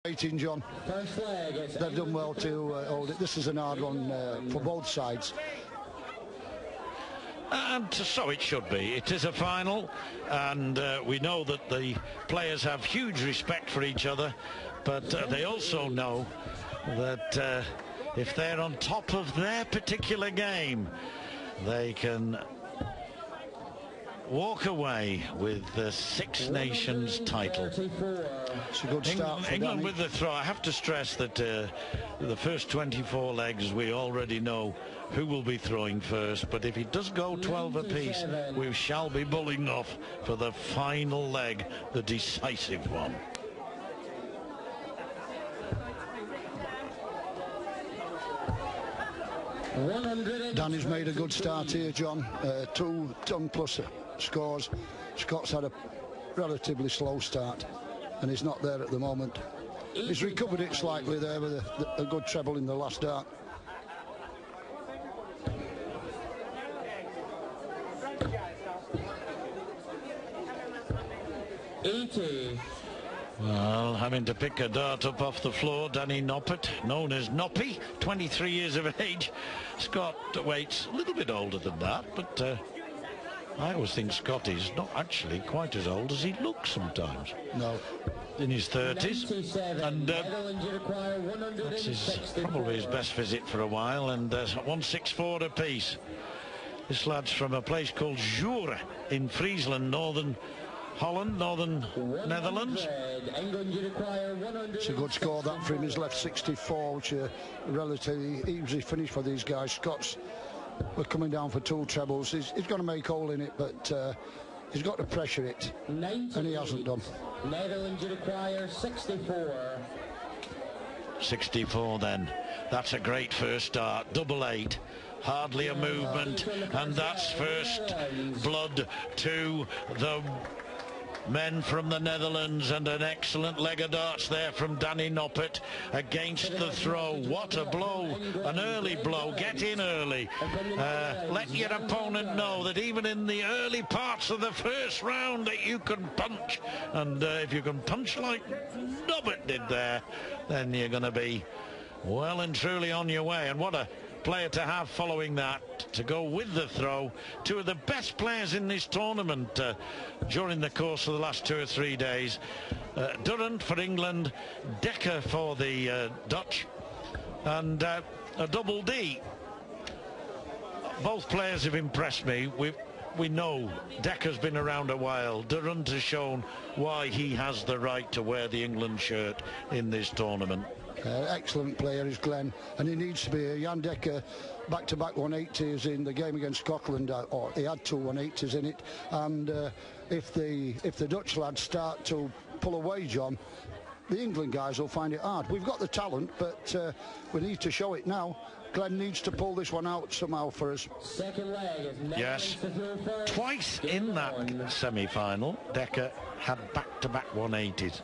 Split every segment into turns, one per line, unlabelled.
18, John. They've done well to hold it. This is an hard one for both sides.
And so it should be. It is a final, and we know that the players have huge respect for each other, but they also know that if they're on top of their particular game, they can walk away with the Six Nations title.
It's a good start for
England
Danny.
with the throw. I have to stress that the first 24 legs, we already know who will be throwing first, but if it does go 12 apiece, we shall be bowling off for the final leg, the decisive one.
Danny's made a good start here, John. 2 ton plus scores. Scott's had a relatively slow start, and he's not there at the moment. He's recovered it slightly there with a good treble in the last dart.
Well, having to pick a dart up off the floor, Danny Noppert, known as Noppy, 23 years of age. Scott waits a little bit older than that, but I always think Scott is not actually quite as old as he looks sometimes.
No.
In his 30s, and that's probably his best visit for a while, and 164 apiece. This lad's from a place called Jure in Friesland, northern Holland, northern Netherlands.
It's a good score that for him. He's left 64, which is a relatively easy finish for these guys. Scott's were coming down for 2 trebles. He's going to make hole in it, but he's got to pressure it, and he hasn't done.
Netherlands require 64.
64 then. That's a great first start. Double 8. Hardly a movement, and that's first blood to the men from the Netherlands, and an excellent leg of darts there from Danny Noppert against the throw. What a blow, an early blow. Get in early. Let your opponent know that even in the early parts of the first round that you can punch, and if you can punch like Noppert did there, then you're going to be well and truly on your way. And what a player to have following that, to go with the throw. 2 of the best players in this tournament during the course of the last 2 or 3 days. Durrant for England, Dekker for the Dutch, and a double D. Both players have impressed me. We know Dekker's been around a while. Durrant has shown why he has the right to wear the England shirt in this tournament.
Excellent player is Glen, and he needs to be here. Jan Dekker, back-to-back 180s in the game against Scotland, or he had 2 180s in it. And if the Dutch lads start to pull away, John, the England guys will find it hard. We've got the talent, but we need to show it now. Glen needs to pull this one out somehow for us.
Second leg is
yes. Twice in that semi-final, Dekker had back-to-back 180s.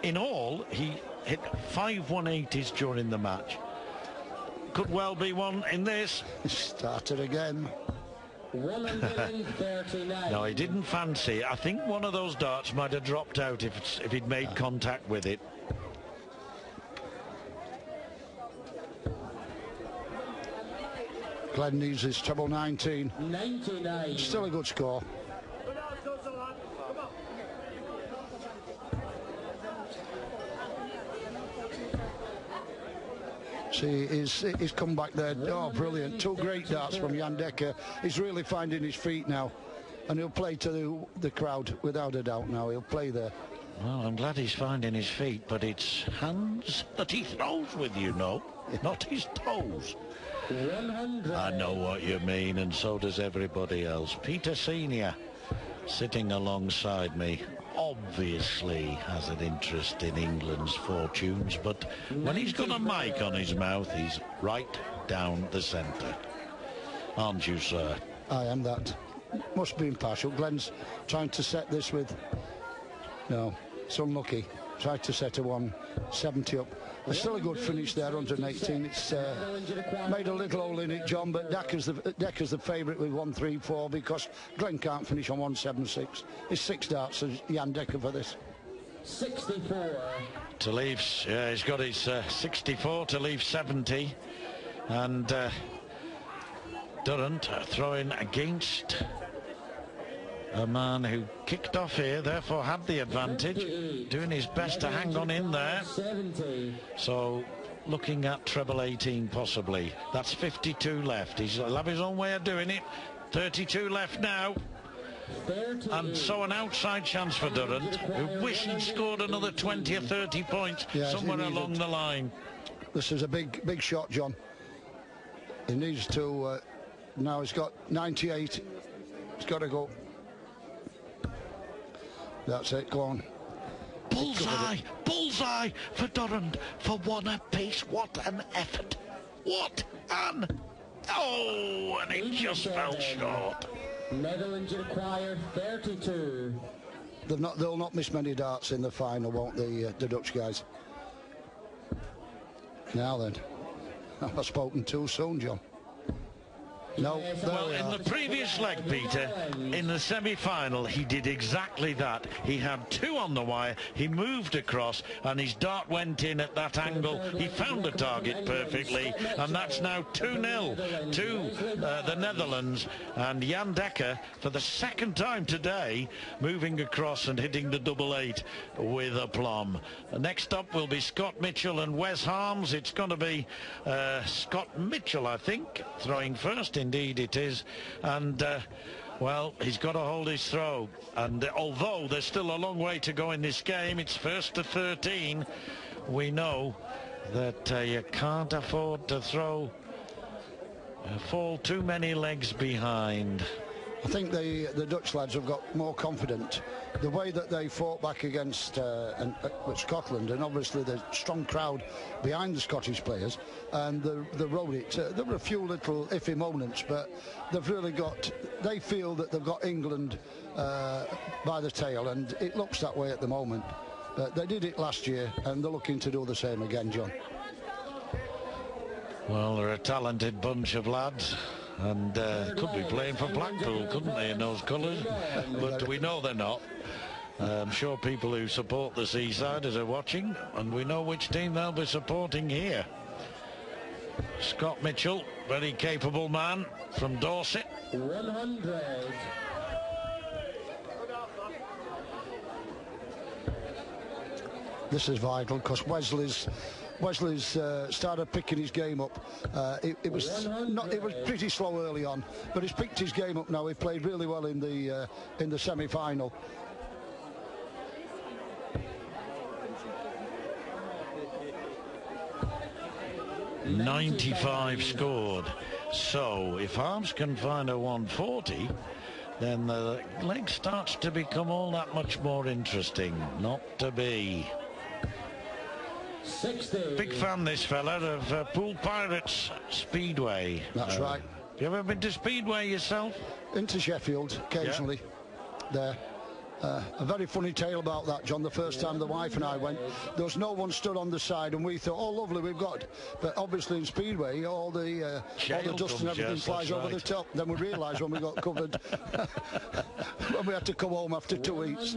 In all, he hit 5 180s during the match. Could well be one in this.
Started again.
139.
No, he didn't fancy. I think one of those darts might have dropped out if he'd made contact with it.
Glen needs his treble 19.
99.
Still a good score. See, he's come back there. Oh, brilliant. 2 great darts from Jan Dekker. He's really finding his feet now, and he'll play to the crowd without a doubt now. He'll play there.
Well, I'm glad he's finding his feet, but it's hands that he throws with, you know, not his toes.
100.
I know what you mean, and so does everybody else. Peter Senior, sitting alongside me, obviously has an interest in England's fortunes, but when he's got a mic on his mouth, he's right down the centre. Aren't you, sir?
I am that. Must be impartial. Glen's trying to set this with... No, it's unlucky. Tried to set a 170 up. There's still a good finish there, 118. It's made a little hole in it, John, but Dekker's the favourite with 134 because Glen can't finish on 176. It's 6 darts as Jan Dekker for this.
64.
To leave, he's got his 64 to leave 70, and Durrant throwing against a man who kicked off here, therefore had the advantage, doing his best to hang on in there.
70.
So looking at treble 18 possibly. That's 52 left. He'll have his own way of doing it. 32 left now.
38.
And so an outside chance for Durrant, who wished he'd scored another 20 or 30 points somewhere along the line.
This is a big shot, John. He needs to, now he's got 98. He's got to go. That's it, go on.
Bullseye, bullseye for Durrant for one apiece. What an effort. What an... Oh, and it just fell short.
Netherlands require 32.
They'll not miss many darts in the final, won't they, the Dutch guys? Now then, I've spoken too soon, John. No,
well, in the previous leg, Peter, in the semi-final, he did exactly that. He had two on the wire, he moved across, and his dart went in at that angle. He found the target perfectly, and that's now 2-0 to the Netherlands. And Jan Dekker, for the second time today, moving across and hitting the double 8 with aplomb. Next up will be Scott Mitchell and Wes Harms. It's going to be Scott Mitchell, I think, throwing first. Indeed it is, and well, he's got to hold his throw, and although there's still a long way to go in this game, it's first to 13, we know that you can't afford to fall too many legs behind.
I think the Dutch lads have got more confident. The way that they fought back against Scotland, and obviously the strong crowd behind the Scottish players, and they rode it. There were a few little iffy moments, but they've really got, they feel that they've got England by the tail, and it looks that way at the moment. But they did it last year, and they're looking to do the same again, John.
Well, they're a talented bunch of lads. And could be playing for Blackpool, couldn't they, in those colours? But we know they're not. I'm sure people who support the Seasiders are watching, and we know which team they'll be supporting here. Scott Mitchell, very capable man from Dorset.
100.
This is vital because Wesley's started picking his game up. It was pretty slow early on, but he's picked his game up now. He played really well in the semi-final.
.95 scored. So if Harms can find a 140, then the leg starts to become all that much more interesting. Not to be.
60.
Big fan, this fella, of Pool Pirates Speedway.
That's right.
Have you ever been to Speedway yourself?
Into Sheffield occasionally. Yeah. There. A very funny tale about that, John. The first time the wife and I went, there was no one stood on the side, and we thought, oh lovely, we've got, but obviously in Speedway all the dust and everything flies over the top. Then we realised when we got covered when we had to come home after 2 weeks.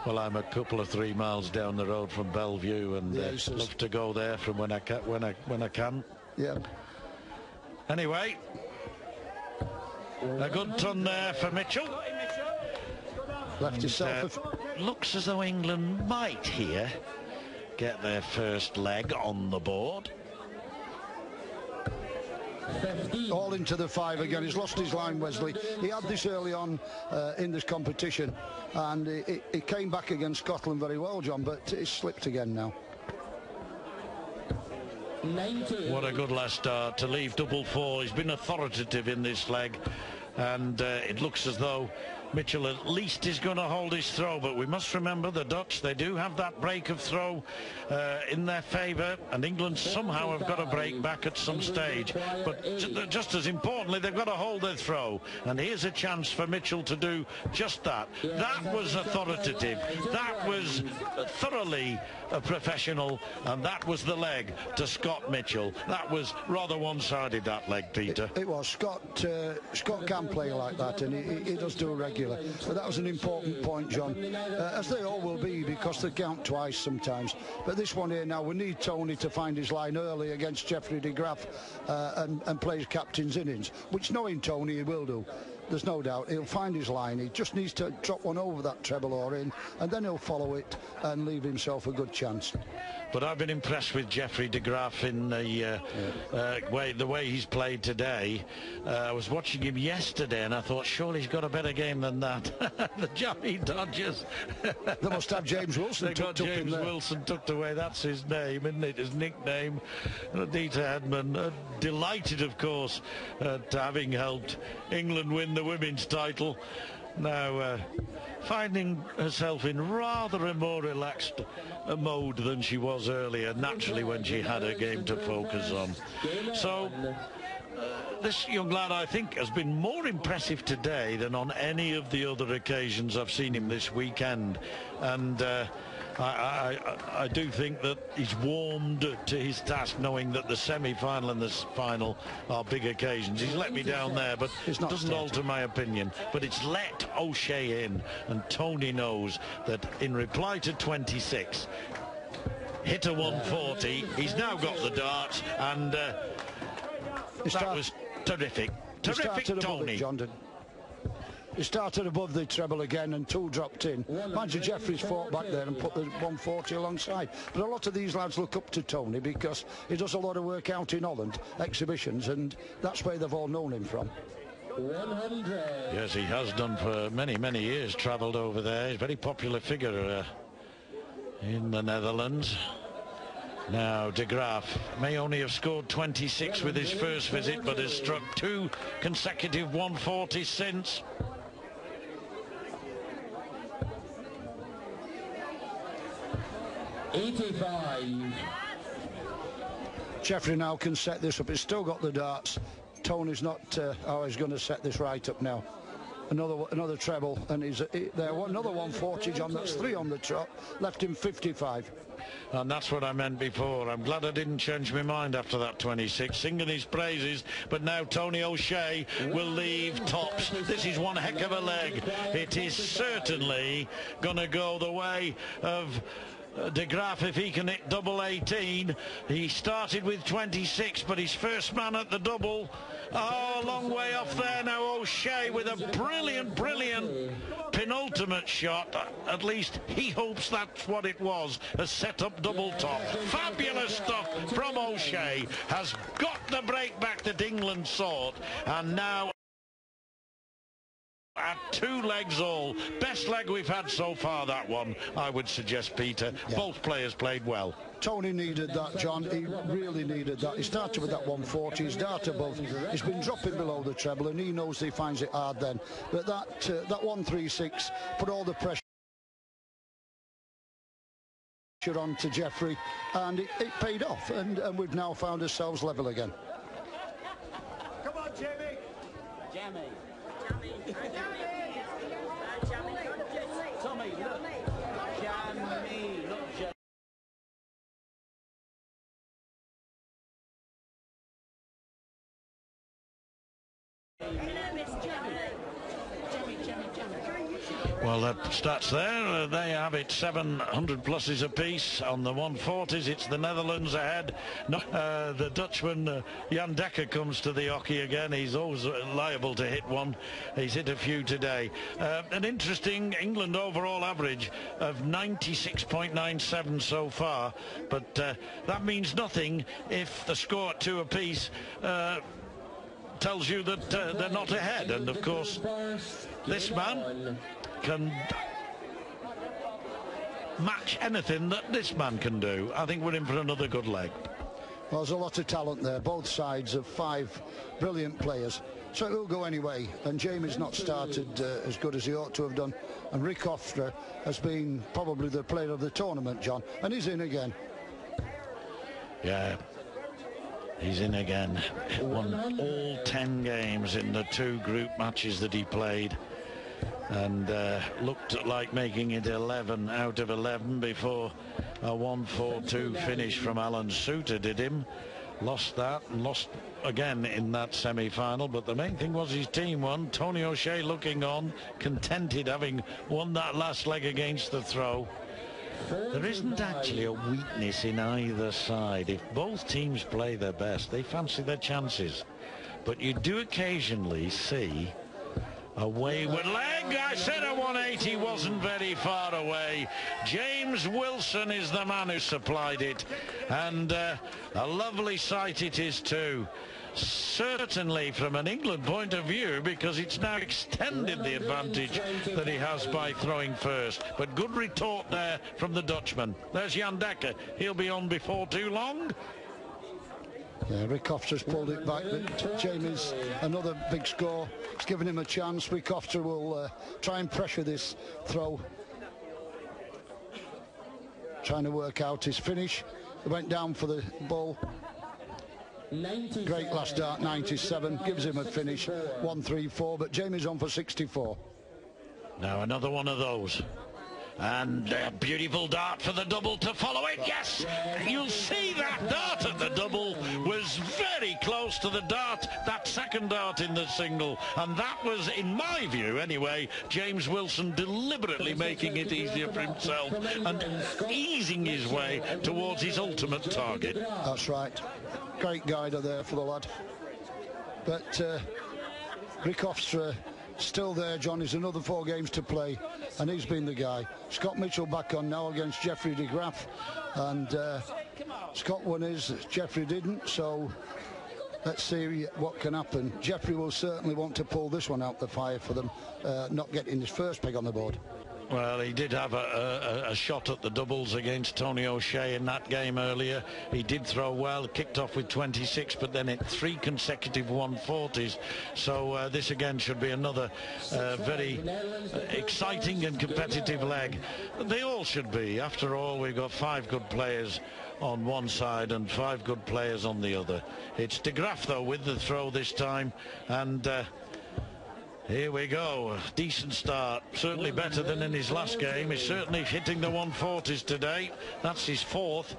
Well, I'm a couple of 3 miles down the road from Bellevue, and love to go there from when I can.
Yeah.
Anyway, a good ton there for Mitchell.
Left himself.
Looks as though England might here get their first leg on the board.
All into the 5 again. He's lost his line, Wesley. He had this early on in this competition, and he came back against Scotland very well, John, but he's slipped again now.
90.
What a good last start to leave double 4. He's been authoritative in this leg, and it looks as though Mitchell at least is going to hold his throw, but we must remember the Dutch, they do have that break of throw in their favour, and England somehow have got to break back at some stage. But just as importantly, they've got to hold their throw, and here's a chance for Mitchell to do just that. That was authoritative, that was thoroughly professional, and that was the leg to Scott Mitchell. That was rather one-sided, that leg, Peter.
It was. Scott can play like that, and he does do regularly. regular. But that was an important point, John, as they all will be, because they count twice sometimes. But this one here now, we need Tony to find his line early against Geoffrey de Graaf and play his captain's innings, which, knowing Tony, he will do. There's no doubt he'll find his line. He just needs to drop one over that treble or in, and then he'll follow it and leave himself a good chance.
But I've been impressed with Geoffrey de Graaf in the way he's played today. I was watching him yesterday and I thought, surely he's got a better game than that. The Johnny Dodgers.
They must have James Wilson.
They got James Wilson tucked away. That's his name, isn't it? His nickname. Anita Hedman, delighted, of course, at having helped England win the women's title. Now finding herself in rather a more relaxed mode than she was earlier, naturally, when she had a game to focus on. So this young lad, I think, has been more impressive today than on any of the other occasions I've seen him this weekend. And I do think that he's warmed to his task, knowing that the semi-final and the final are big occasions. He's let me down there, but it doesn't alter my opinion. But it's let O'Shea in, and Tony knows that in reply to 26, hit a 140. He's now got the darts, and that was terrific. Terrific, Tony.
He started above the treble again and 2 dropped in. Mind you, Jeffrey's fought back there and put the 140 alongside. But a lot of these lads look up to Tony because he does a lot of work out in Holland, exhibitions, and that's where they've all known him from.
100.
Yes, he has done for many, many years, travelled over there. He's a very popular figure in the Netherlands. Now, de Graaf may only have scored 26 with his first visit, but has struck 2 consecutive 140s since.
Geoffrey now can set this up. He's still got the darts. Tony's not he's going to set this right up now. Another treble, and he's there. Another 140, John. That's 3 on the trot. Left him 55.
And that's what I meant before. I'm glad I didn't change my mind after that 26, singing his praises. But now Tony O'Shea will leave tops. This is one heck of a leg. It is certainly going to go the way of de Graaf if he can hit double 18. He started with 26, but his first man at the double. Oh, a long way off there now. O'Shea with a brilliant penultimate shot. At least he hopes that's what it was, a set-up double top. Fabulous stuff from O'Shea. Has got the break back that England sought, and now at 2 legs all. Best leg we've had so far, that one, I would suggest, Peter. Yeah. Both players played well.
Tony needed that, John. He really needed that. He started with that 140. He's dart above. He's been dropping below the treble, and he knows he finds it hard then. But that 136 put all the pressure on to Geoffrey, and it paid off. And we've now found ourselves level again.
Come on, Jamie. Jamie. Tommy, look. Jamie, look, Jamie.
Well, the stats there, they have it. 700 pluses apiece on the 140s. It's the Netherlands ahead. The Dutchman, Jan Dekker, comes to the hockey again. He's always liable to hit one. He's hit a few today. An interesting England overall average of 96.97 so far, but that means nothing if the score at 2 apiece tells you that they're not ahead. And of course, this man can match anything that this man can do. I think we're in for another good leg.
Well, there's a lot of talent there, both sides of 5 brilliant players, so it will go anyway. And Jamie's not started as good as he ought to have done, and Rick Hofstra has been probably the player of the tournament, John, and he's in again.
Yeah, he's in again. Won all 10 games in the 2 group matches that he played, and looked like making it 11 out of 11 before a 1-4-2 finish from Alan Suter did him. lost that and lost again in that semi-final, but the main thing was his team won. Tony O'Shea looking on, contented having won that last leg against the throw. There isn't actually a weakness in either side. If both teams play their best, they fancy their chances. But you do occasionally see a wayward leg. I said a 180 wasn't very far away. James Wilson is the man who supplied it, and a lovely sight it is too. Certainly from an England point of view, because it's now extended the advantage that he has by throwing first. But good retort there from the Dutchman. There's Jan Dekker. He'll be on before too long.
Yeah, Rick Hofstra's pulled it back, but Jamie's another big score. It's given him a chance. Rick Hofstra will try and pressure this throw. Trying to work out his finish. He went down for the ball. Great last dart, 97. Gives him a finish, 134, but Jamie's on for 64.
Now another one of those. And a beautiful dart for the double to follow it. Yes, you'll see that dart at the double was very close to the dart, that second dart in the single. And that was, in my view anyway, James Wilson deliberately making it easier for himself and easing his way towards his ultimate target.
That's right. Great guider there for the lad. But Rick Hofstra still there, John. Is another 4 games to play, and he's been the guy. Scott Mitchell back on now against Jeffrey de Graaf, and Scott won his, Jeffrey didn't, so let's see what can happen. Jeffrey will certainly want to pull this one out the fire for them, not getting his first peg on the board.
Well, he did have a shot at the doubles against Tony O'Shea in that game earlier. He did throw well, kicked off with 26, but then it 3 consecutive 140s. So this again should be another very exciting and competitive leg. They all should be. After all, we've got 5 good players on one side and 5 good players on the other. It's de Graaf, though, with the throw this time, and here we go. Decent start. Certainly better than in his last game. He's certainly hitting the 140s today. That's his 4th.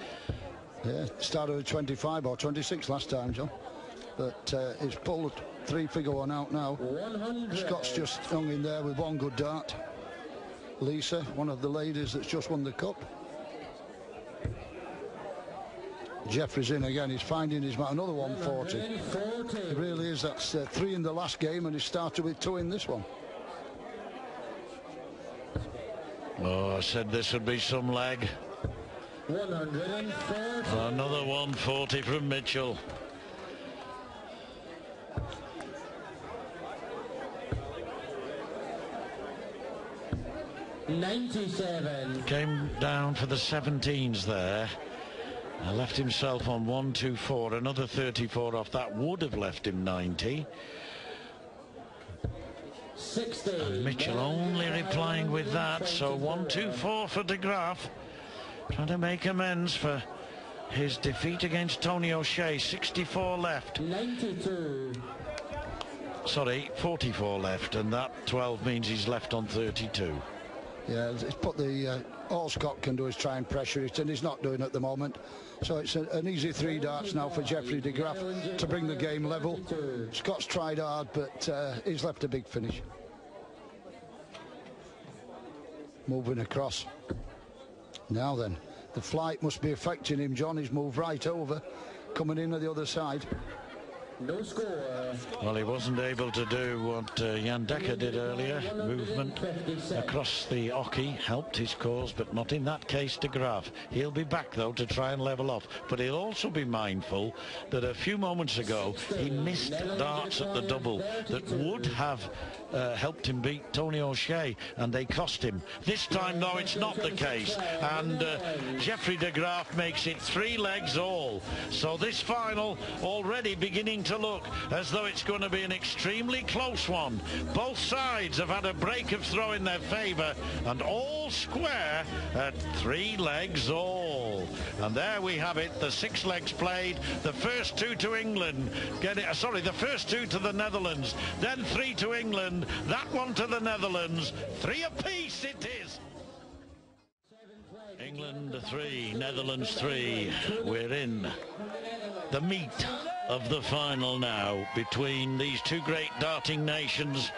Yeah, started at 25 or 26 last time, John. But he's pulled 3-figure one out now. 100. Scott's just hung in there with 1 good dart. Lisa, one of the ladies that's just won the cup. Jeffrey's in again. He's finding his man, another 140. It really is. That's 3 in the last game, and he started with 2 in this one.
Oh, I said this would be some leg.
140.
Another 140 from Mitchell.
$97.
Came down for the 17s there. Left himself on 124, another 34 off. That would have left him 90.
60.
And Mitchell only replying with that, so 124 for de Graaf. Trying to make amends for his defeat against Tony O'Shea. 64 left.
92.
Sorry, 44 left, and that 12 means he's left on 32.
Yeah, it's put the all Scott can do is try and pressure it, and he's not doing it at the moment. So it's an easy 3 darts now for Jeffrey de Graaf to bring the game level. Scott's tried hard, but he's left a big finish. Moving across. Now then, the flight must be affecting him, John. He's moved right over, coming in at the other side.
No score.
Well, he wasn't able to do what Jan Dekker did earlier. Movement across the hockey helped his cause, but not in that case de Graaf. He'll be back, though, to try and level off. But he'll also be mindful that a few moments ago he missed darts at the double that would have helped him beat Tony O'Shea, and they cost him. This time, though, it's not the case, and Jeffrey de Graaf makes it 3 legs all. So this final already beginning to look as though it's going to be an extremely close one. Both sides have had a break of throw in their favour, and all square at 3 legs all. And there we have it, the 6 legs played. The first 2 to England, the first 2 to the Netherlands, then 3 to England, that one to the Netherlands. 3 apiece it is. England 3, Netherlands 3. We're in the meat of the final now between these two great darting nations,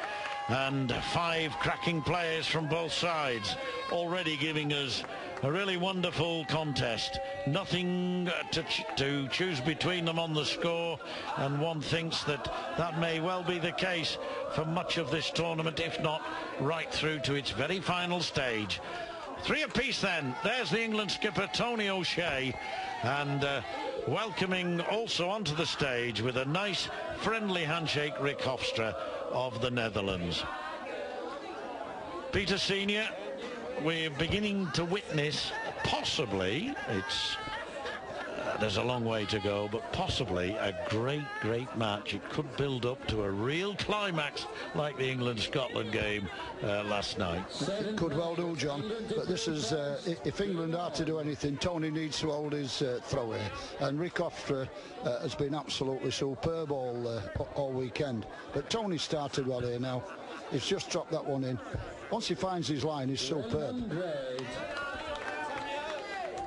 and 5 cracking players from both sides, already giving us a really wonderful contest. Nothing to choose between them on the score, and one thinks that that may well be the case for much of this tournament, if not right through to its very final stage. 3 apiece then. There's the England skipper Tony O'Shea, and welcoming also onto the stage with a nice friendly handshake Rick Hofstra of the Netherlands. Peter Senior, we're beginning to witness, possibly, there's a long way to go, but possibly a great match. It could build up to a real climax like the England-Scotland game last night.
It could well do, John, but this is, if England are to do anything, Tony needs to hold his throw here, and Rick Hofstra has been absolutely superb all weekend, but Tony started well here now. He's just dropped that one in. Once he finds his line, he's superb.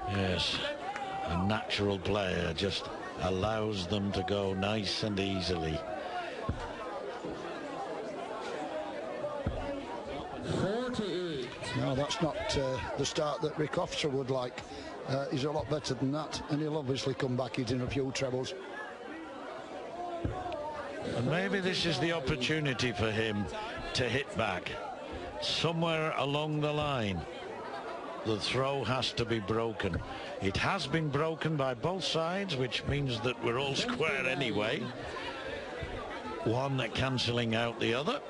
Yes, a natural player, just allows them to go nice and easily.
48.
No, that's not the start that Rick Hofstra would like. He's a lot better than that, and he'll obviously come back hitting a few trebles.
And maybe this is the opportunity for him to hit back. Somewhere along the line, the throw has to be broken. It has been broken by both sides, which means that we're all square anyway. One cancelling out the other.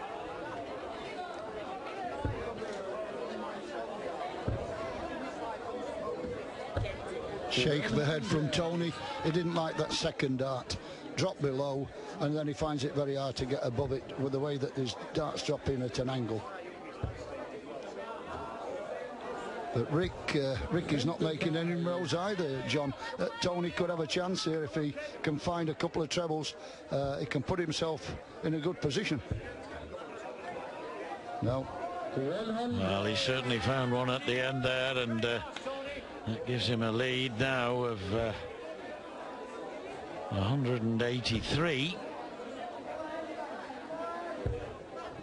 Shake of the head from Tony. He didn't like that second dart. Drop below, and then he finds it very hard to get above it with the way that his darts drop in at an angle. But Rick is not making any inroads either, John. Tony could have a chance here if he can find a couple of trebles. He can put himself in a good position. No.
Well, he certainly found one at the end there, and that gives him a lead now of 183.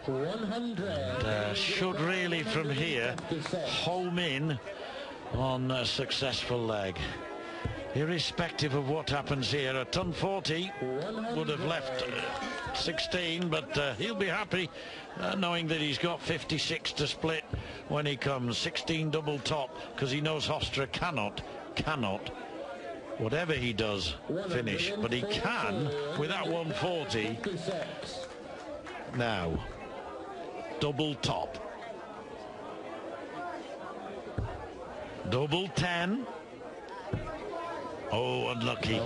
100.
And, should really from here home in on a successful leg. Irrespective of what happens here, a ton 40 would have left 16, but he'll be happy knowing that he's got 56 to split when he comes. 16 double top, because he knows Hofstra cannot, whatever he does, finish, but he can with that 140 now. Double top, double 10. Oh, unlucky.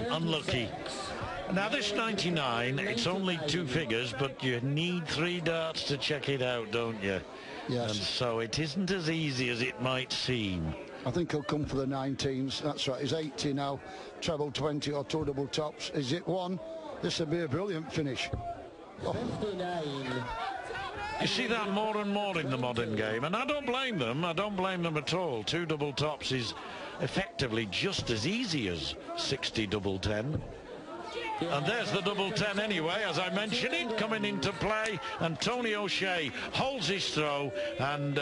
Now this 99, it's only 2 figures, but you need 3 darts to check it out, don't you?
Yes.
And so it isn't as easy as it might seem.
I think he'll come for the 19s. That's right. He's 80 now. Treble 20 or 2 double tops. Is it 1? This would be a brilliant finish. Oh.
59.
You see that more and more in the modern game, and I don't blame them. I don't blame them at all. 2 double tops is effectively just as easy as 60 double 10. And there's the double 10 anyway, as I mentioned it, coming into play, and Tony O'Shea holds his throw, and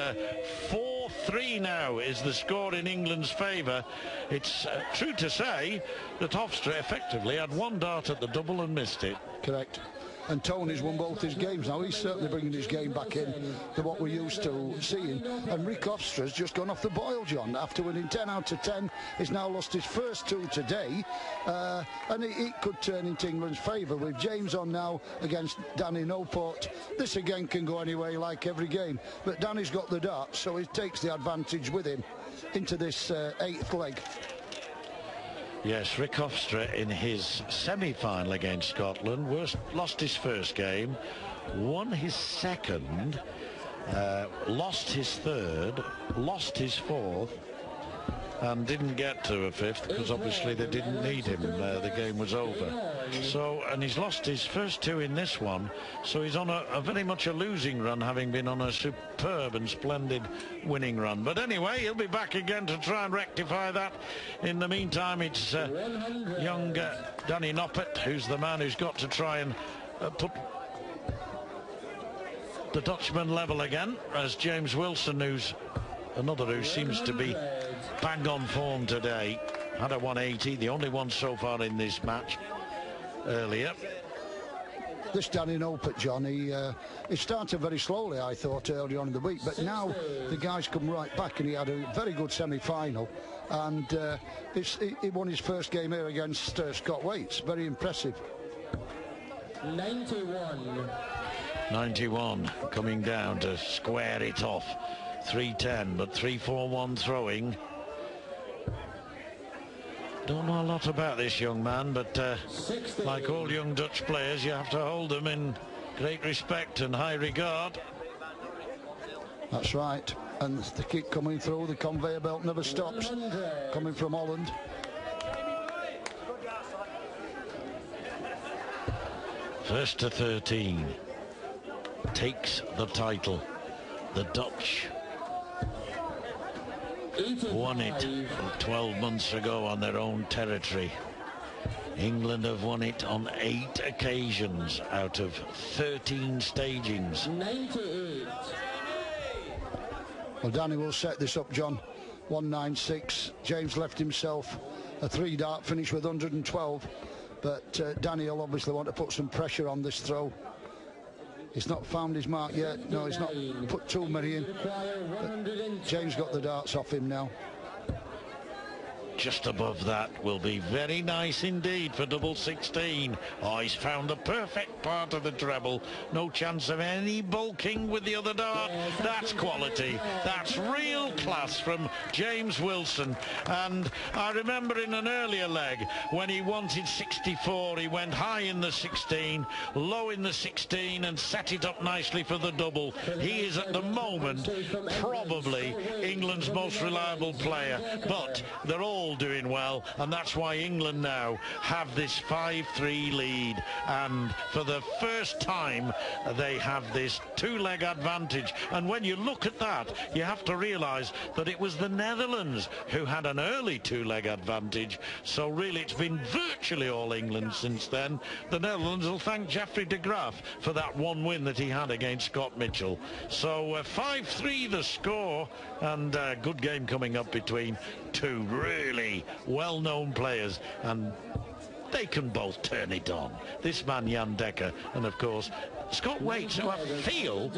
4-3 now is the score in England's favour. It's true to say that Hofstra effectively had 1 dart at the double and missed it.
Correct. And Tony's won both his games now. He's certainly bringing his game back in to what we're used to seeing. And Rick Hofstra's just gone off the boil, John. After winning 10 out of 10, he's now lost his first 2 today. And it could turn into England's favour with James on now against Danny Noppert. This again can go anyway, like every game. But Danny's got the darts, so he takes the advantage with him into this 8th leg.
Yes, Rick Hofstra in his semi-final against Scotland lost his first game, won his second, lost his third, lost his fourth, and didn't get to a fifth because obviously they didn't need him. The game was over. So, and he's lost his first two in this one, so he's on a very much a losing run, having been on a superb and splendid winning run. But anyway, he'll be back again to try and rectify that. In the meantime, it's young Danny Noppert, who's the man who's got to try and put the Dutchman level again, as James Wilson, who's another who seems to be bang on form today, had a 180, the only one so far in this match earlier.
This Danny Noppert, John, he started very slowly, I thought, early on in the week, but now the guy's come right back, and he had a very good semi-final, and he won his first game here against Scott Waits. Very impressive.
91
coming down to square it off. 310, but 3-4-1 throwing. Don't know a lot about this young man, but like all young Dutch players, you have to hold them in great respect and high regard.
That's right, and they keep coming through. The conveyor belt never stops, coming from Holland.
First to 13 takes the title. The Dutch won it 12 months ago on their own territory. England have won it on 8 occasions out of 13 stagings.
98.
Well, Danny will set this up, John. 196. James left himself a 3-dart finish with 112, but Danny will obviously want to put some pressure on this throw. He's not found his mark yet. No, he's not put too many in. But James got the darts off him now.
Just above that will be very nice indeed for double 16. Oh, he's found the perfect part of the treble. No chance of any bulking with the other dart. That's quality. That's real class from James Wilson. And I remember in an earlier leg when he wanted 64, he went high in the 16, low in the 16, and set it up nicely for the double. He is at the moment probably England's most reliable player, but they're all doing well, and that's why England now have this 5-3 lead, and for the first time they have this two-leg advantage. And when you look at that, you have to realize that it was the Netherlands who had an early two-leg advantage, so really it's been virtually all England since then. The Netherlands will thank Geoffrey de Graaf for that one win that he had against Scott Mitchell. So 5-3 the score, and a good game coming up between two really well-known players, and they can both turn it on. This man Jan Dekker, and of course Scott Waits, who I feel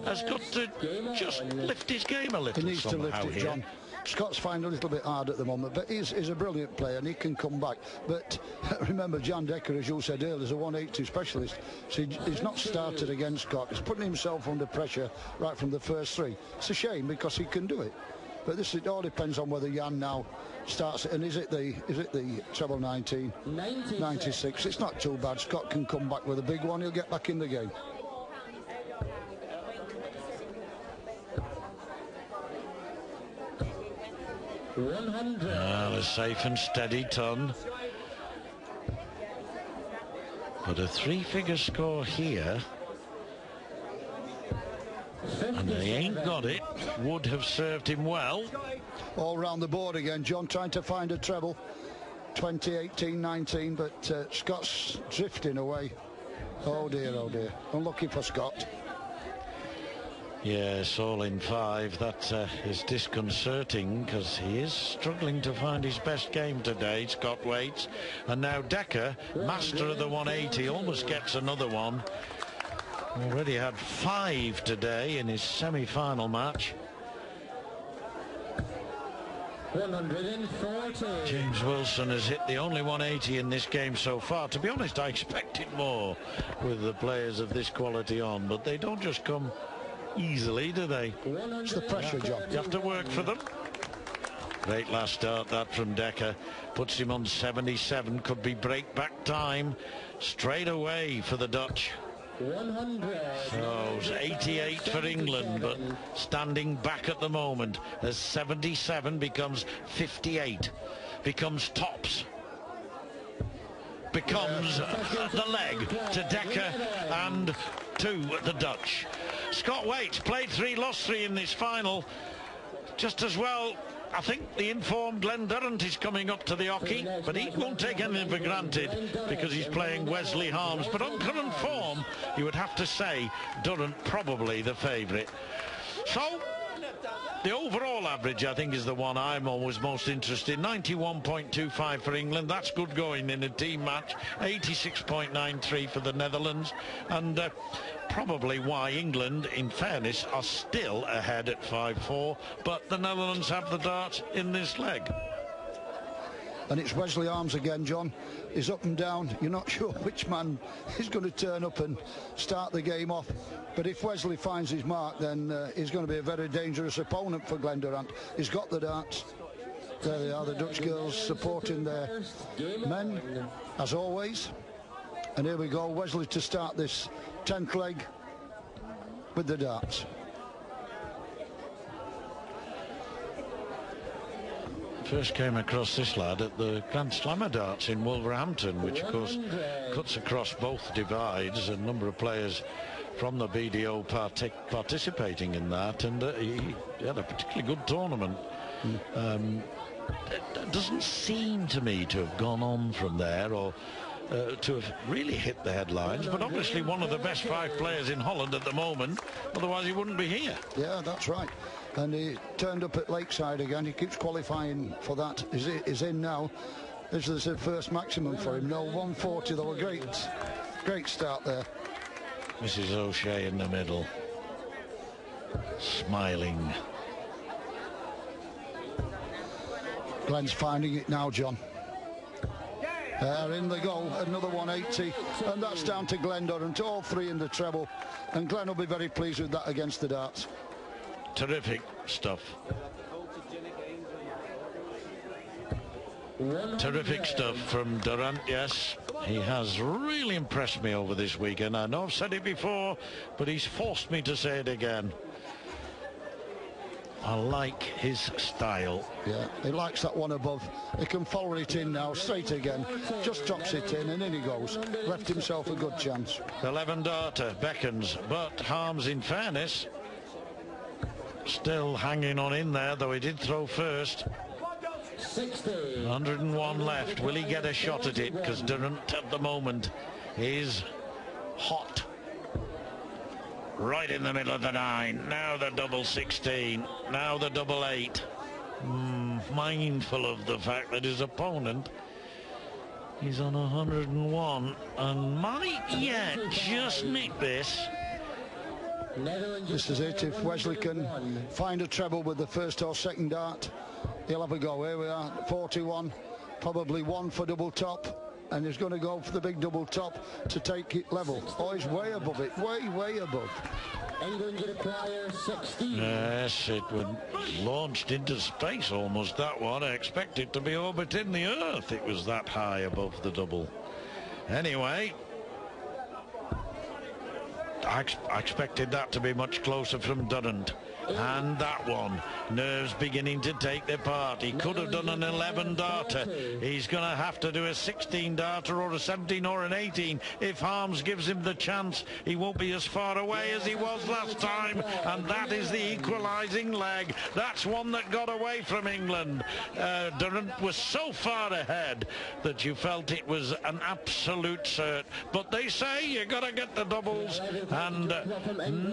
has got to just lift his game a little.
He needs to lift it, John. Scott's finding a little bit hard at the moment, but he's a brilliant player and he can come back. But remember, Jan Dekker, as you said earlier, is a 182 specialist, so he's not started against Scott. He's putting himself under pressure right from the first three. It's a shame because he can do it. But it all depends on whether Jan now starts it. And is it the treble 19? 96. It's not too bad. Scott can come back with a big one. He'll get back in the game.
Well, a safe and steady ton. But a three-figure score here, and they ain't got it. Would have served him well.
All round the board again, John, trying to find a treble. 20, 18, 19, but Scott's drifting away. Oh dear, oh dear. Unlucky for Scott.
Yes, all in 5. That is disconcerting because he is struggling to find his best game today, Scott Waits. And now Dekker, master of the 180, almost gets another one. Already had 5 today in his semi-final match.
140.
James Wilson has hit the only 180 in this game so far. To be honest, I expected more with the players of this quality on, but they don't just come easily, do they?
It's the pressure, John.
You have to work for them. Great last start that from Dekker. Puts him on 77. Could be break back time straight away for the Dutch.
100.
So it's 88 for England, but standing back at the moment as 77 becomes 58, becomes tops, becomes the leg to Dekker and to the Dutch. Scott Waite played 3, lost 3 in this final. Just as well, I think the informed Glen Durrant is coming up to the hockey, but he won't take anything for granted because he's playing Wesley Harms. But on current form, you would have to say Durrant probably the favourite. So the overall average, I think, is the one I'm always most interested in. 91.25 for England. That's good going in a team match. 86.93 for the Netherlands. And probably why England, in fairness, are still ahead at 5-4. But the Netherlands have the darts in this leg.
And it's Wesley Arms again, John. He's up and down. You're not sure which man is going to turn up and start the game off. But if Wesley finds his mark, then he's going to be a very dangerous opponent for Glen Durrant. He's got the darts. There they are, the Dutch girls supporting their men, as always. And here we go, Wesley to start this 10th leg with the darts.
First came across this lad at the Grand Slammer darts in Wolverhampton, which of course cuts across both divides. A number of players from the BDO participating in that, and he had a particularly good tournament. It doesn't seem to me to have gone on from there, or to have really hit the headlines, but obviously one of the best 5 players in Holland at the moment, otherwise he wouldn't be here.
Yeah, that's right. And he turned up at Lakeside again. He keeps qualifying for that. He's in now. This is the first maximum for him. No, 140 though. A great start there.
Mrs. O'Shea in the middle, smiling.
Glen's finding it now, John. In the goal, another 180, and that's down to Glen Durrant, all 3 in the treble, and Glen will be very pleased with that against the darts.
Terrific stuff. Terrific stuff from Durrant, yes. He has really impressed me over this weekend. I know I've said it before, but he's forced me to say it again. I like his style. Yeah,
he likes that one above. He can follow it in now, straight again. Just drops it in and in he goes. Left himself a good chance.
11 darter beckons, but Harms, in fairness, still hanging on in there, though he did throw first. 101 left. Will he get a shot at it? Because Durrant at the moment is hot. Right in the middle of the 9. Now the double 16. Now the double 8. Mindful of the fact that his opponent is on 101 and might yet just nick this.
This is it. If Wesley can find a treble with the first or second dart, he'll have a go. Here we are, 41. Probably 1 for double top. And he's going to go for the big double top to take it level. Oh, he's way above it. Way above.
England require 16.
Yes, it was launched into space almost, that one. I expect it to be orbiting the Earth. It was that high above the double. Anyway, I expected that to be much closer from Durrant. And that one, nerves beginning to take their part. He could have done an 11 darter. He's going to have to do a 16 darter or a 17 or an 18. If Harms gives him the chance, he won't be as far away as he was last time. And that is the equalising leg. That's one that got away from England. Durrant was so far ahead that you felt it was an absolute cert. But they say you got to get the doubles, and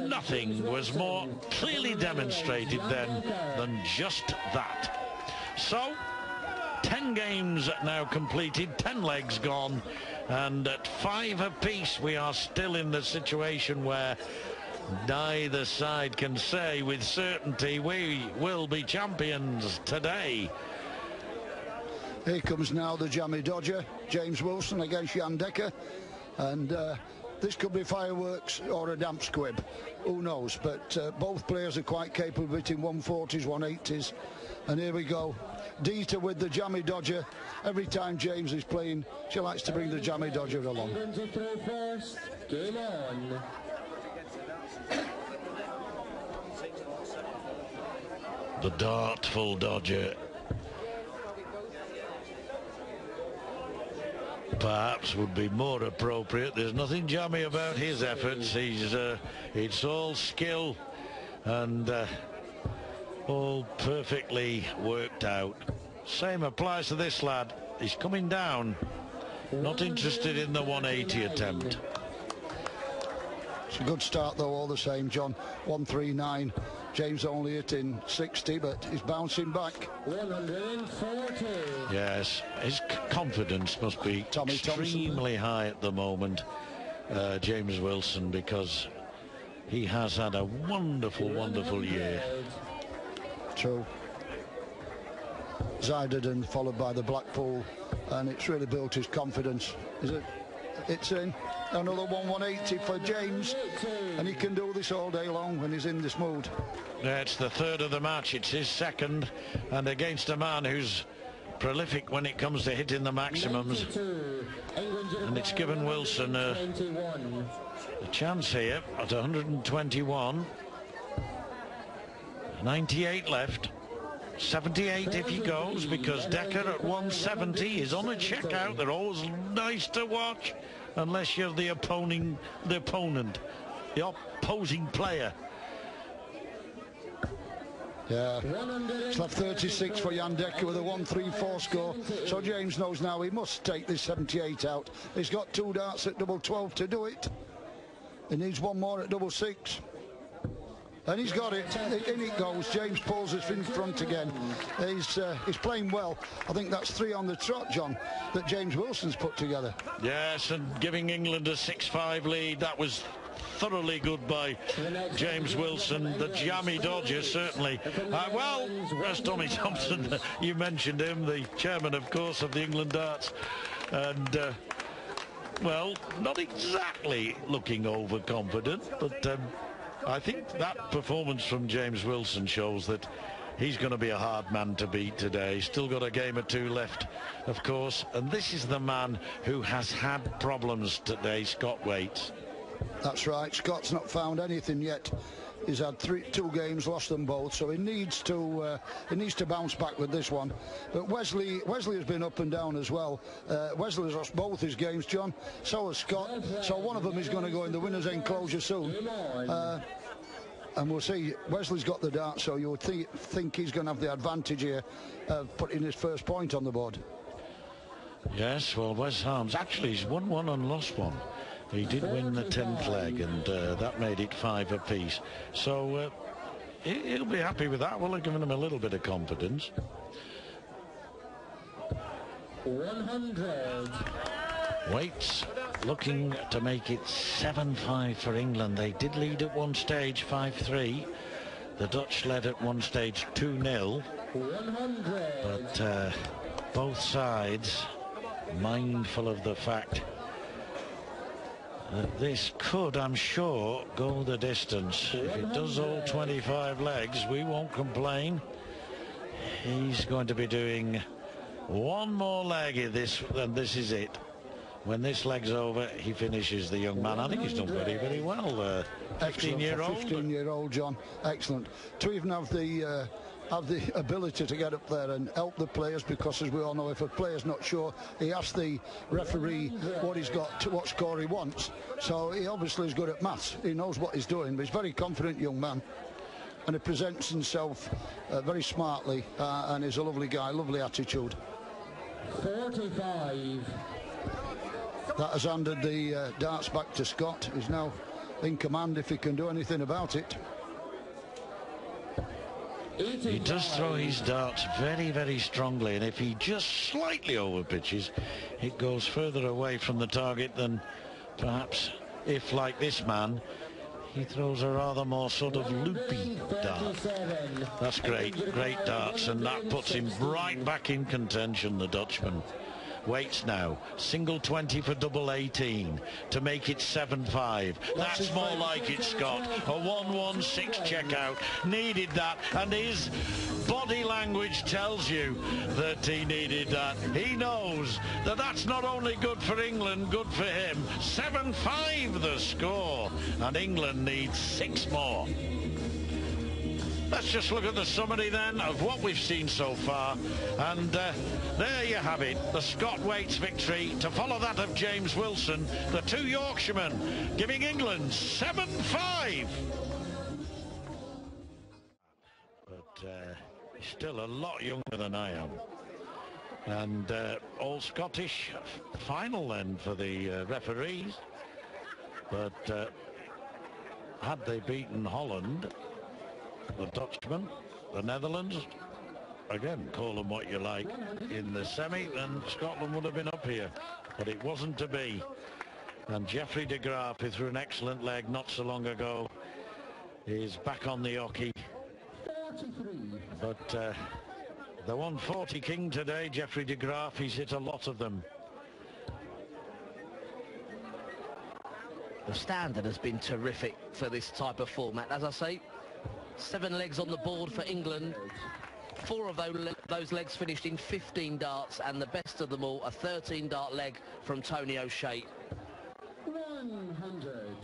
nothing was more clearly demonstrated then than just that. So 10 games now completed, 10 legs gone, and at 5 apiece we are still in the situation where neither side can say with certainty we will be champions today.
Here comes now the jammy dodger, James Wilson against Jan Dekker, and this could be fireworks or a damp squib, who knows, but both players are quite capable of hitting 140s, 180s, and here we go. Dieter with the jammy dodger. Every time James is playing, she likes to bring the jammy dodger along.
England to throw first. Game on.
The dartful dodger. Perhaps would be more appropriate. There's nothing jammy about his efforts. It's all skill and all perfectly worked out. Same applies to this lad. He's coming down, not interested in the 180 attempt.
It's a good start though, all the same, John. 139. James only hitting 60, but he's bouncing back.
140.
Yes, his confidence must be
Tommy
extremely high at the moment, James Wilson, because he has had a wonderful, wonderful year.
True. Zideden followed by the Blackpool, and it's really built his confidence. Is it? It's in. Another 180 for James, and he can do this all day long when he's in this mood.
Yeah, it's the third of the match. It's his second, and against a man who's prolific when it comes to hitting the maximums. And it's given Wilson a chance here at 121. 98 left. 78 if he goes, because Dekker at 170 is on a checkout. They're always nice to watch, unless you're the opposing player.
Yeah, it's left 36 for Jan Dekker with a 134 score. So James knows now he must take this 78 out. He's got 2 darts at double 12 to do it. He needs 1 more at double 6. And he's got it. In it goes. James pulls us in front again. He's playing well. I think that's 3 on the trot, John, that James Wilson's put together.
Yes, and giving England a 6-5 lead. That was thoroughly good by James Wilson. The jammy dodger, certainly. Well, as Tommy Thompson, you mentioned him, the chairman, of course, of the England Darts. And, well, not exactly looking overconfident, but I think that performance from James Wilson shows that he's going to be a hard man to beat today. Still got a game or 2 left, of course. And this is the man who has had problems today, Scott Waits.
That's right. Scott's not found anything yet. He's had 2 games, lost them both, so he needs to bounce back with this one. But Wesley has been up and down as well. Wesley has lost both his games, John. So has Scott. So one of them is going to go in the winner's enclosure soon. And we'll see. Wesley's got the dart, so you would think he's going to have the advantage here of putting his first point on the board.
Yes, well, Wes Harms actually he's won 1 and lost 1. He did win the 10th leg, and that made it 5 apiece. So he'll be happy with that. We'll have given him a little bit of confidence.
100.
Waits looking to make it 7-5 for England. They did lead at one stage 5-3. The Dutch led at one stage 2-0.
100.
But both sides mindful of the fact that this could, I'm sure, go the distance. If it does all 25 legs, we won't complain. He's going to be doing 1 more leg in this, and this is it. When this leg's over, he finishes, the young man. I think he's done very, very well. 15-year-old.
15-year-old, John. Excellent. To even have the ability to get up there and help the players, because as we all know, if a player's not sure, he asks the referee what he's got, what score he wants. So he obviously is good at maths. He knows what he's doing, but he's a very confident young man, and he presents himself very smartly, and he's a lovely guy, lovely attitude.
45.
That has handed the darts back to Scott. He's now in command if he can do anything about it.
He does throw his darts very, very strongly, and if he just slightly over pitches, it goes further away from the target than perhaps if, like this man, he throws a rather more sort of loopy dart. That's great, great darts, and that puts him right back in contention, the Dutchman. weights now. Single 20 for double 18 to make it 7-5. That's more like it, Scott. A 1-1-6 checkout. Needed that, and his body language tells you that he needed that. He knows that that's not only good for England, good for him. 7-5 the score, and England needs 6 more. Let's just look at the summary then of what we've seen so far, and there you have it, the Scott Waits victory to follow that of James Wilson, the 2 Yorkshiremen, giving England 7-5. But he's still a lot younger than I am, and all Scottish final then for the referees, but had they beaten Holland, the Dutchman, the Netherlands, again, call them what you like, in the semi, then Scotland would have been up here, but it wasn't to be. And Geoffrey de Graaf, who threw an excellent leg not so long ago, is back on the hockey. But the 140 king today, Geoffrey de Graaf, he's hit a lot of them.
The standard has been terrific for this type of format. As I say, 7 legs on the board for England. 4 of those legs finished in 15 darts, and the best of them all, a 13-dart leg from Tony O'Shea.
100.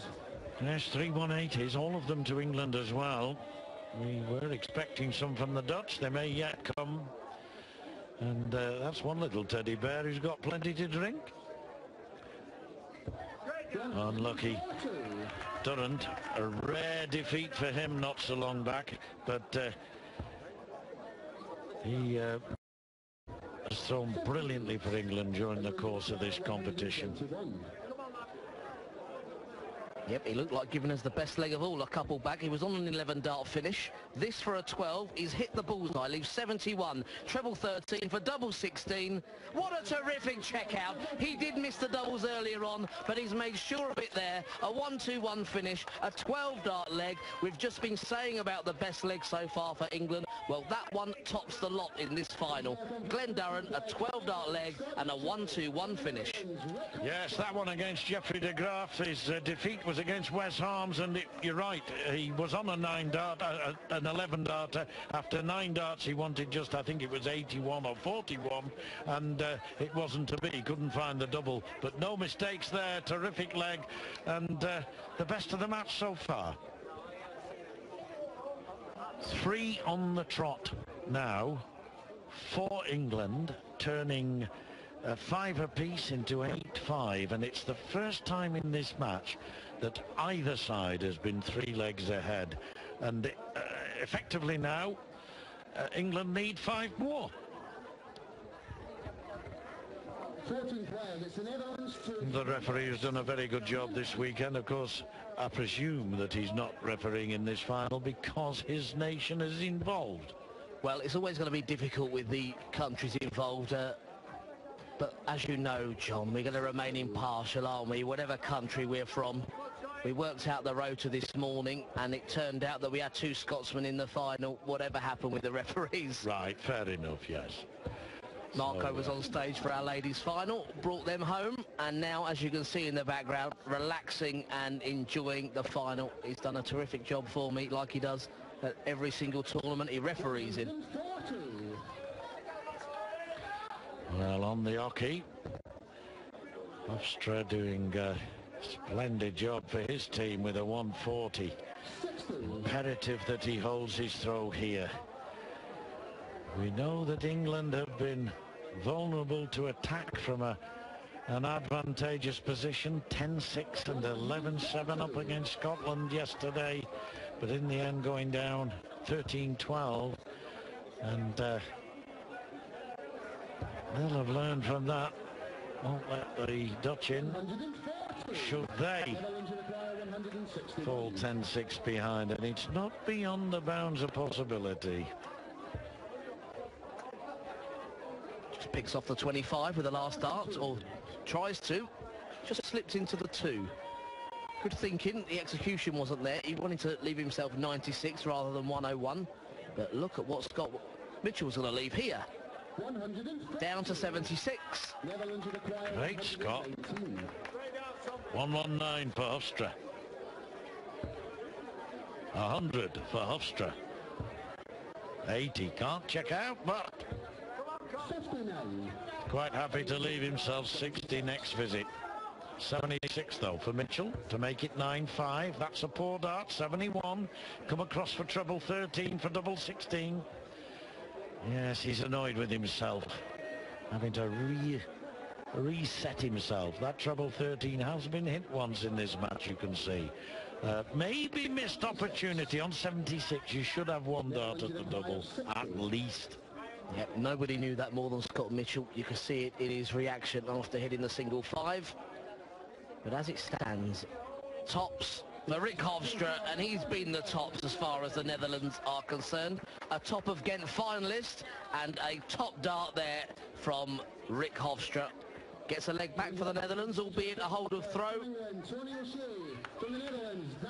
Yes, 3 180s, all of them to England as well. We were expecting some from the Dutch. They may yet come. And that's one little teddy bear who's got plenty to drink. Unlucky. Durrant, a rare defeat for him not so long back, but he has thrown brilliantly for England during the course of this competition.
Yep, he looked like giving us the best leg of all a couple back. He was on an 11-dart finish. This for a 12. He's hit the bullseye, leaves 71. Treble 13 for double 16. What a terrific checkout. He did miss the doubles earlier on, but he's made sure of it there. A 1-2-1 finish, a 12-dart leg. We've just been saying about the best leg so far for England. Well, that one tops the lot in this final. Glen Durrant, a 12-dart leg and a 1-2-1 finish.
Yes, that one against Geoffrey de Graaf. His defeat was against Wes Harms, and you're right, he was on a 9-dart, an 11-darter. After 9 darts he wanted just, I think it was 81 or 41, and it wasn't to be. He couldn't find the double, but no mistakes there. Terrific leg, and the best of the match so far. 3 on the trot now for England, turning 5 apiece into 8-5, and it's the first time in this match that either side has been 3 legs ahead, and effectively now England need 5 more. The referee has done a very good job this weekend. Of course, I presume that he's not refereeing in this final because his nation is involved.
Well, it's always going to be difficult with the countries involved, but as you know, John, we're going to remain impartial, aren't we? Whatever country we're from. We worked out the rota this morning, and it turned out that we had 2 Scotsmen in the final, whatever happened with the referees.
Right, fair enough, yes.
Marco was on stage for our ladies' final, brought them home, and now, as you can see in the background, relaxing and enjoying the final. He's done a terrific job for me, like he does at every single tournament he referees in.
Well, on the hockey, Hofstra doing a splendid job for his team with a 140. Imperative that he holds his throw here. We know that England have been vulnerable to attack from an advantageous position, 10-6 and 11-7 up against Scotland yesterday, but in the end going down 13-12, and they'll have learned from that. Won't let the Dutch in, should they fall 10-6 behind, and it's not beyond the bounds of possibility.
Just picks off the 25 with the last dart, or tries to, just slipped into the 2. Good thinking, the execution wasn't there. He wanted to leave himself 96 rather than 101, but look at what Scott Mitchell's going to leave here. Down to 76.
Great, Scott. 119 for Hofstra. 100 for Hofstra. 80, can't check out, but quite happy to leave himself 60 next visit. 76 though for Mitchell to make it 9-5. That's a poor dart. 71. Come across for treble 13 for double 16. Yes, he's annoyed with himself, having to reset himself. That treble 13 has been hit once in this match, you can see. Maybe missed opportunity on 76. You should have one dart at the double at least.
Yep, nobody knew that more than Scott Mitchell. You can see it in his reaction after hitting the single 5. But as it stands, tops for Rick Hofstra, and he's been the tops as far as the Netherlands are concerned. A top of Ghent finalist and a top dart there from Rick Hofstra. Gets a leg back for the Netherlands, albeit a hold of throw.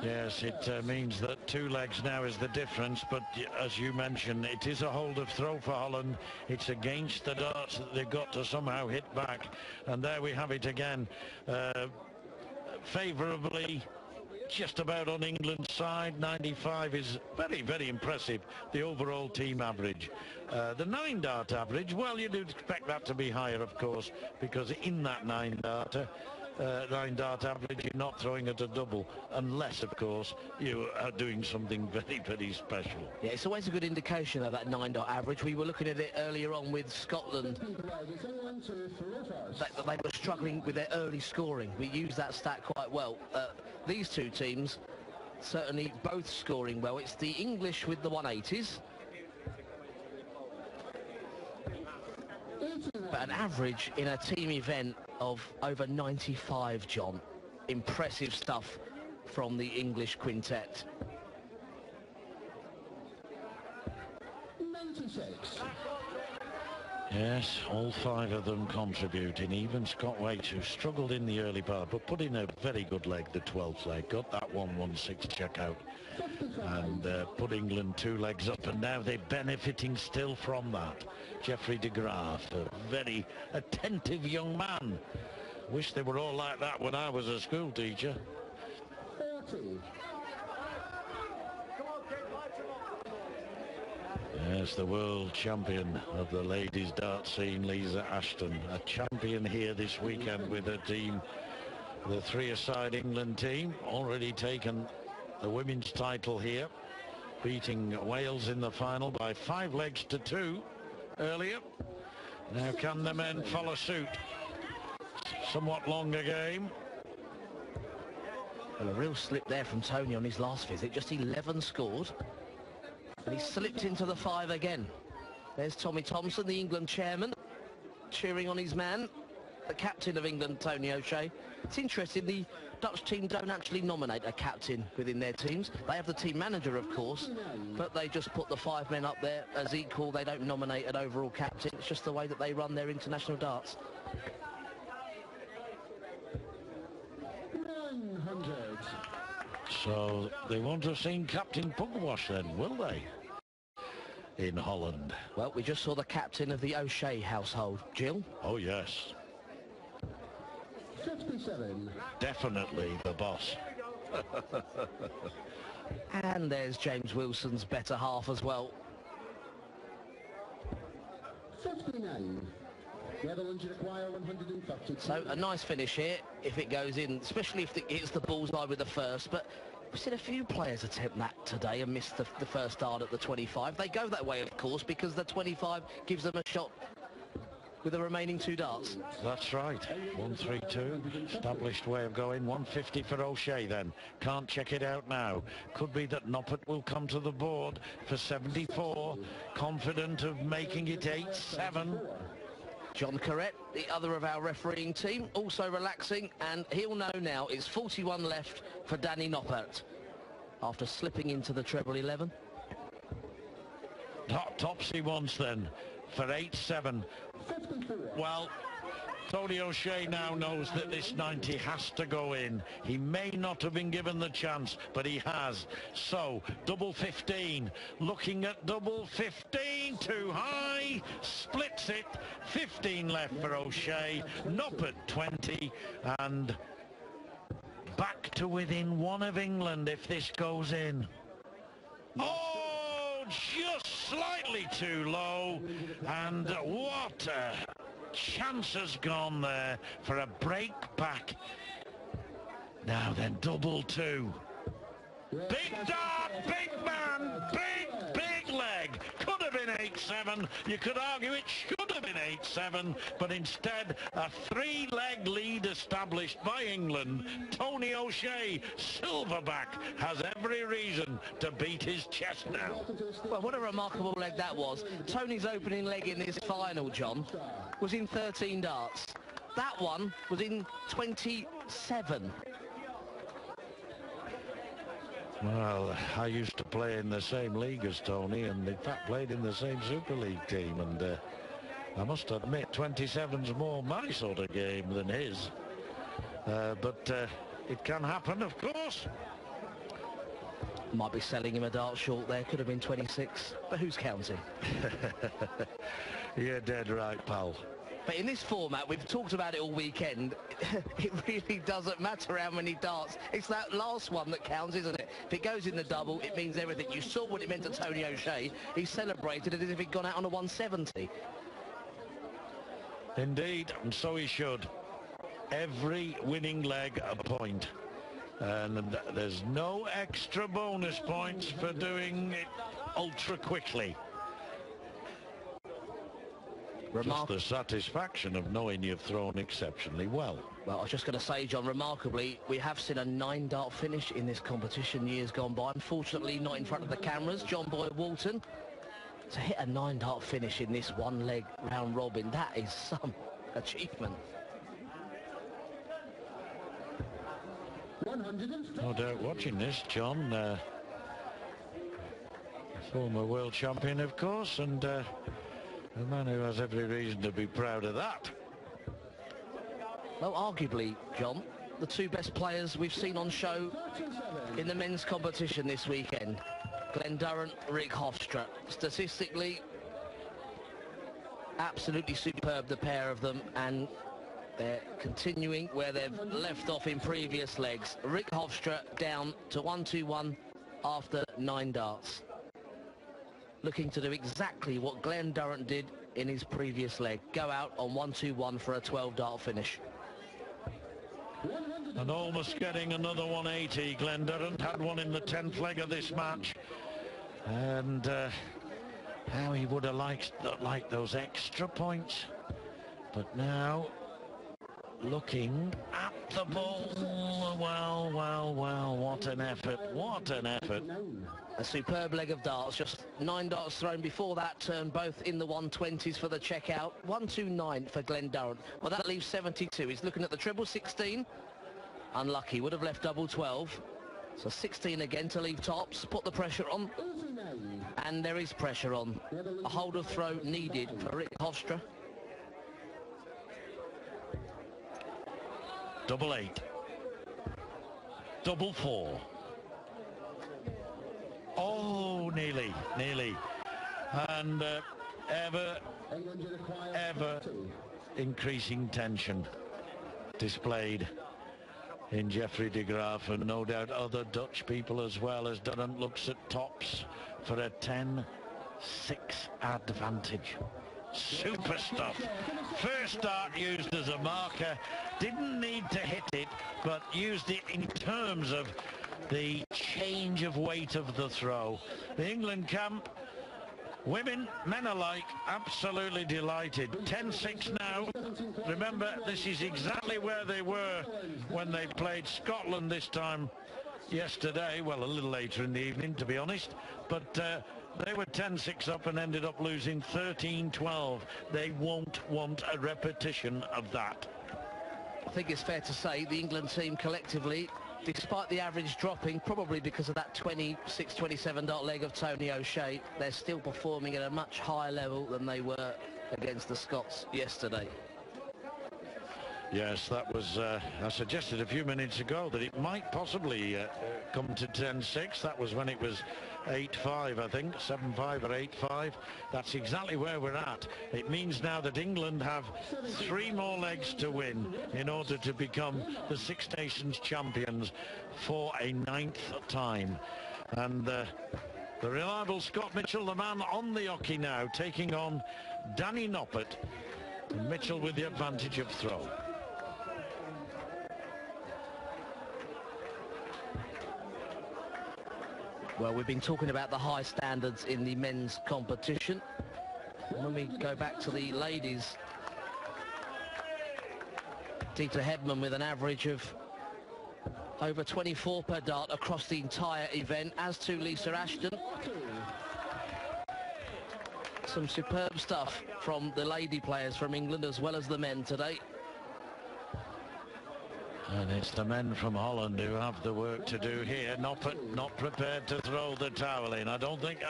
Yes, it means that 2 legs now is the difference, but as you mentioned, it is a hold of throw for Holland. It's against the darts that they've got to somehow hit back, and there we have it again. Favourably just about on England's side. 95 is very, very impressive, the overall team average. The 9-dart average, well, you'd expect that to be higher, of course, because in that 9-dart average, you're not throwing at a double, unless, of course, you are doing something very, very special.
Yeah, it's always a good indication of that 9-dart average. We were looking at it earlier on with Scotland, that they were struggling with their early scoring. We used that stat quite well. These two teams certainly both scoring well. It's the English with the 180s. But an average in a team event of over 95, John. Impressive stuff from the English quintet.
96.
Yes, all 5 of them contributing. Even Scott Waite, who struggled in the early part, but put in a very good leg, the 12th leg. Got that 116 check out and put England 2 legs up, and now they're benefiting still from that. Geoffrey de Graaf, a very attentive young man. Wish they were all like that when I was a school teacher.
40.
Yes, the world champion of the ladies dart scene, Lisa Ashton, a champion here this weekend with her team. The 3-a-side England team already taken the women's title here, beating Wales in the final by 5 legs to 2 earlier. Now can the men follow suit? Somewhat longer game.
Well, a real slip there from Tony on his last visit. Just 11 scored. And he slipped into the 5 again. There's Tommy Thompson, the England chairman, cheering on his man, the captain of England, Tony O'Shea. It's interesting, the Dutch team don't actually nominate a captain within their teams. They have the team manager, of course, but they just put the 5 men up there as equal. They don't nominate an overall captain. It's just the way that they run their international darts.
100.
So they won't have seen Captain Pugwash then, will they? In Holland.
Well, we just saw the captain of the O'Shea household. Jill?
Oh, yes.
57.
Definitely the boss.
And there's James Wilson's better half as well.
59. Netherlands require 132.
So a nice finish here if it goes in, especially if it hits the bullseye with the first. But we've seen a few players attempt that today and miss the first dart at the 25. They go that way, of course, because the 25 gives them a shot with the remaining 2 darts.
That's right. 132. Established way of going. 150 for O'Shea then. Can't check it out now. Could be that Noppert will come to the board for 74. Confident of making it 8-7.
John Corrett, the other of our refereeing team, also relaxing, and he'll know now it's 41 left for Danny Noppert after slipping into the treble 11.
Tops he wants then for 8-7. Well, Tony O'Shea now knows that this 90 has to go in. He may not have been given the chance, but he has. So, double 15. Looking at double 15. Too high. Splits it. 15 left for O'Shea. Noppert 20. And back to within one of England if this goes in. Oh, just slightly too low. And what a chance has gone there for a break back. Now then, double 2. Big dart, big man, big leg. Could have been 8-7. You could argue it should have been 8-7, but instead a 3-leg lead established by England. Tony O'Shea, silverback, has every reason to beat his chest now.
Well, what a remarkable leg that was. Tony's opening leg in this final, John, was in 13 darts. That one was in 27.
Well, I used to play in the same league as Tony, and in fact played in the same Super League team, and I must admit 27's more my sort of game than his. But it can happen, of course.
Might be selling him a dart short there, could have been 26, but who's counting?
You're dead right, pal.
But in this format, we've talked about it all weekend, it really doesn't matter how many darts. It's that last one that counts, isn't it? If it goes in the double, it means everything. You saw what it meant to Tony O'Shea. He celebrated it as if he'd gone out on a 170.
Indeed, and so he should. Every winning leg a point. And there's no extra bonus points for doing it ultra quickly. Just the satisfaction of knowing you've thrown exceptionally well.
Well, I was just going to say, John, remarkably, we have seen a 9-dart finish in this competition years gone by. Unfortunately, not in front of the cameras. John Boyd Walton. To hit a 9-dart finish in this one-leg round robin, that is some achievement.
No doubt watching this, John. Former world champion, of course, and a man who has every reason to be proud of that.
Well, arguably, John, the two best players we've seen on show in the men's competition this weekend. Glen Durrant, Rick Hofstra. Statistically, absolutely superb, the pair of them, and they're continuing where they've left off in previous legs. Rick Hofstra down to 1-2-1 after 9 darts. Looking to do exactly what Glen Durrant did in his previous leg. Go out on 1-2-1 for a 12-dart finish.
And almost getting another 180. Glen Durrant had one in the 10th leg of this match. And how he would have liked those extra points. But now, looking at the ball, well, what an effort, what an effort.
A superb leg of darts, just 9 darts thrown before that turn, both in the 120s for the checkout. 129 for Glen Durrant. Well, that leaves 72. He's looking at the treble 16. Unlucky, would have left double 12. So 16 again to leave tops, put the pressure on. And there is pressure on. A hold of throw needed for Rick Hofstra.
Double 8. Double 4. Oh, nearly. And ever increasing tension displayed in Geoffrey de Graaf, and no doubt other Dutch people as well, as Durrant looks at tops for a 10-6 advantage. Super stuff. First dart used as a marker, didn't need to hit it, but used it in terms of the change of weight of the throw. The England camp, women, men alike, absolutely delighted. 10-6 now. Remember, this is exactly where they were when they played Scotland this time yesterday. Well, a little later in the evening, to be honest. But they were 10-6 up and ended up losing 13-12. They won't want a repetition of that.
I think it's fair to say the England team collectively, despite the average dropping, probably because of that 26-27 dart leg of Tony O'Shea, they're still performing at a much higher level than they were against the Scots yesterday.
Yes, that was, I suggested a few minutes ago that it might possibly come to 10-6. That was when it was 8-5, I think, 7-5 or 8-5. That's exactly where we're at. It means now that England have 3 more legs to win in order to become the Six Nations champions for a 9th time. And the reliable Scott Mitchell, the man on the hockey now, taking on Danny Noppert. And Mitchell with the advantage of throw.
Well, we've been talking about the high standards in the men's competition. When we go back to the ladies, Dieter Hedman with an average of over 24 per dart across the entire event, as to Lisa Ashton. Some superb stuff from the lady players from England as well as the men today.
And it's the men from Holland who have the work to do here. Noppert not prepared to throw the towel in. I don't think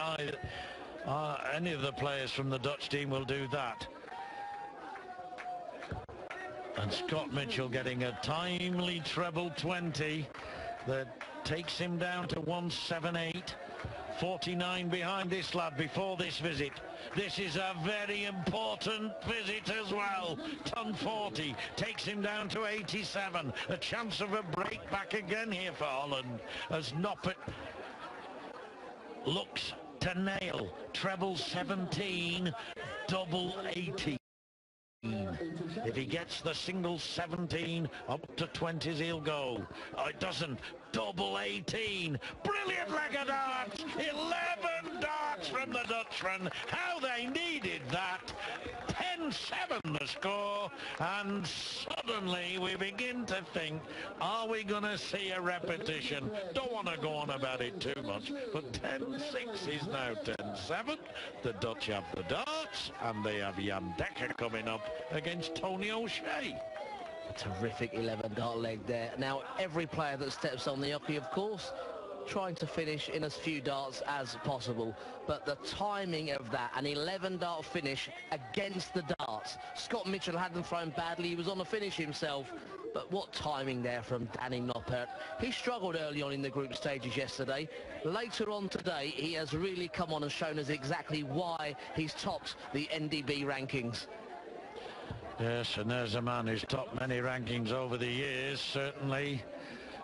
any of the players from the Dutch team will do that. And Scott Mitchell getting a timely treble 20 that takes him down to 178. 49 behind this lad before this visit. This is a very important visit as well. Ton 40 takes him down to 87. A chance of a break back again here for Holland as Noppert looks to nail treble 17, double 18. If he gets the single 17 up to 20s, he'll go. Oh, it doesn't. Double 18. Brilliant leg of darts. 11 darts from the Dutchman. How they needed that. 10-7 the score. And suddenly we begin to think, are we going to see a repetition? Don't want to go on about it too much. But 10-6 is now 10-7. The Dutch have the darts. And they have Jan Dekker coming up against Tony O'Shea.
Terrific 11-dart leg there. Now, every player that steps on the hockey, of course, trying to finish in as few darts as possible. But the timing of that, an 11-dart finish against the darts. Scott Mitchell hadn't thrown badly. He was on the finish himself. But what timing there from Danny Noppert. He struggled early on in the group stages yesterday. Later on today, he has really come on and shown us exactly why he's topped the NDB rankings.
Yes, and there's a man who's topped many rankings over the years, certainly.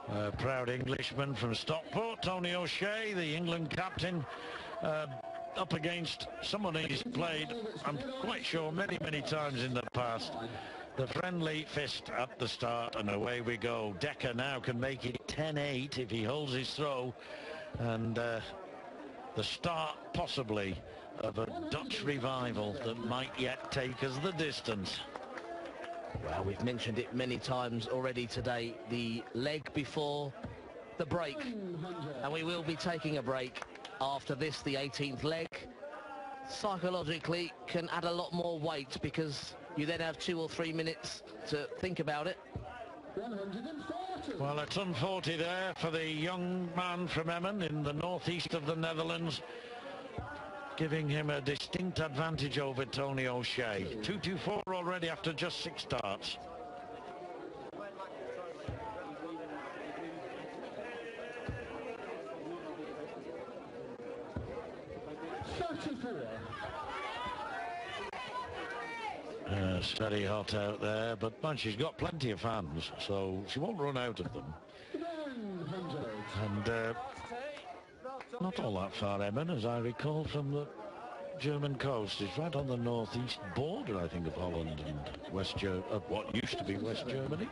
A proud Englishman from Stockport, Tony O'Shea, the England captain, up against someone he's played, I'm quite sure, many, many times in the past. The friendly fist at the start, and away we go. Dekker now can make it 10-8 if he holds his throw, and the start, possibly, of a Dutch revival that might yet take us the distance.
Well, we've mentioned it many times already today, the leg before the break. And we will be taking a break after this, the 18th leg. Psychologically can add a lot more weight because you then have 2 or 3 minutes to think about it.
140.
Well, a ton 40 there for the young man from Emmen in the northeast of the Netherlands, giving him a distinct advantage over Tony O'Shea. 2-2-4 already after just 6 starts. It's very hot out there, but man, she's got plenty of fans, so she won't run out of them. And not all that far, Emmen, as I recall, from the German coast. It's right on the northeast border, I think, of Holland and West Germany, what used to be West Germany.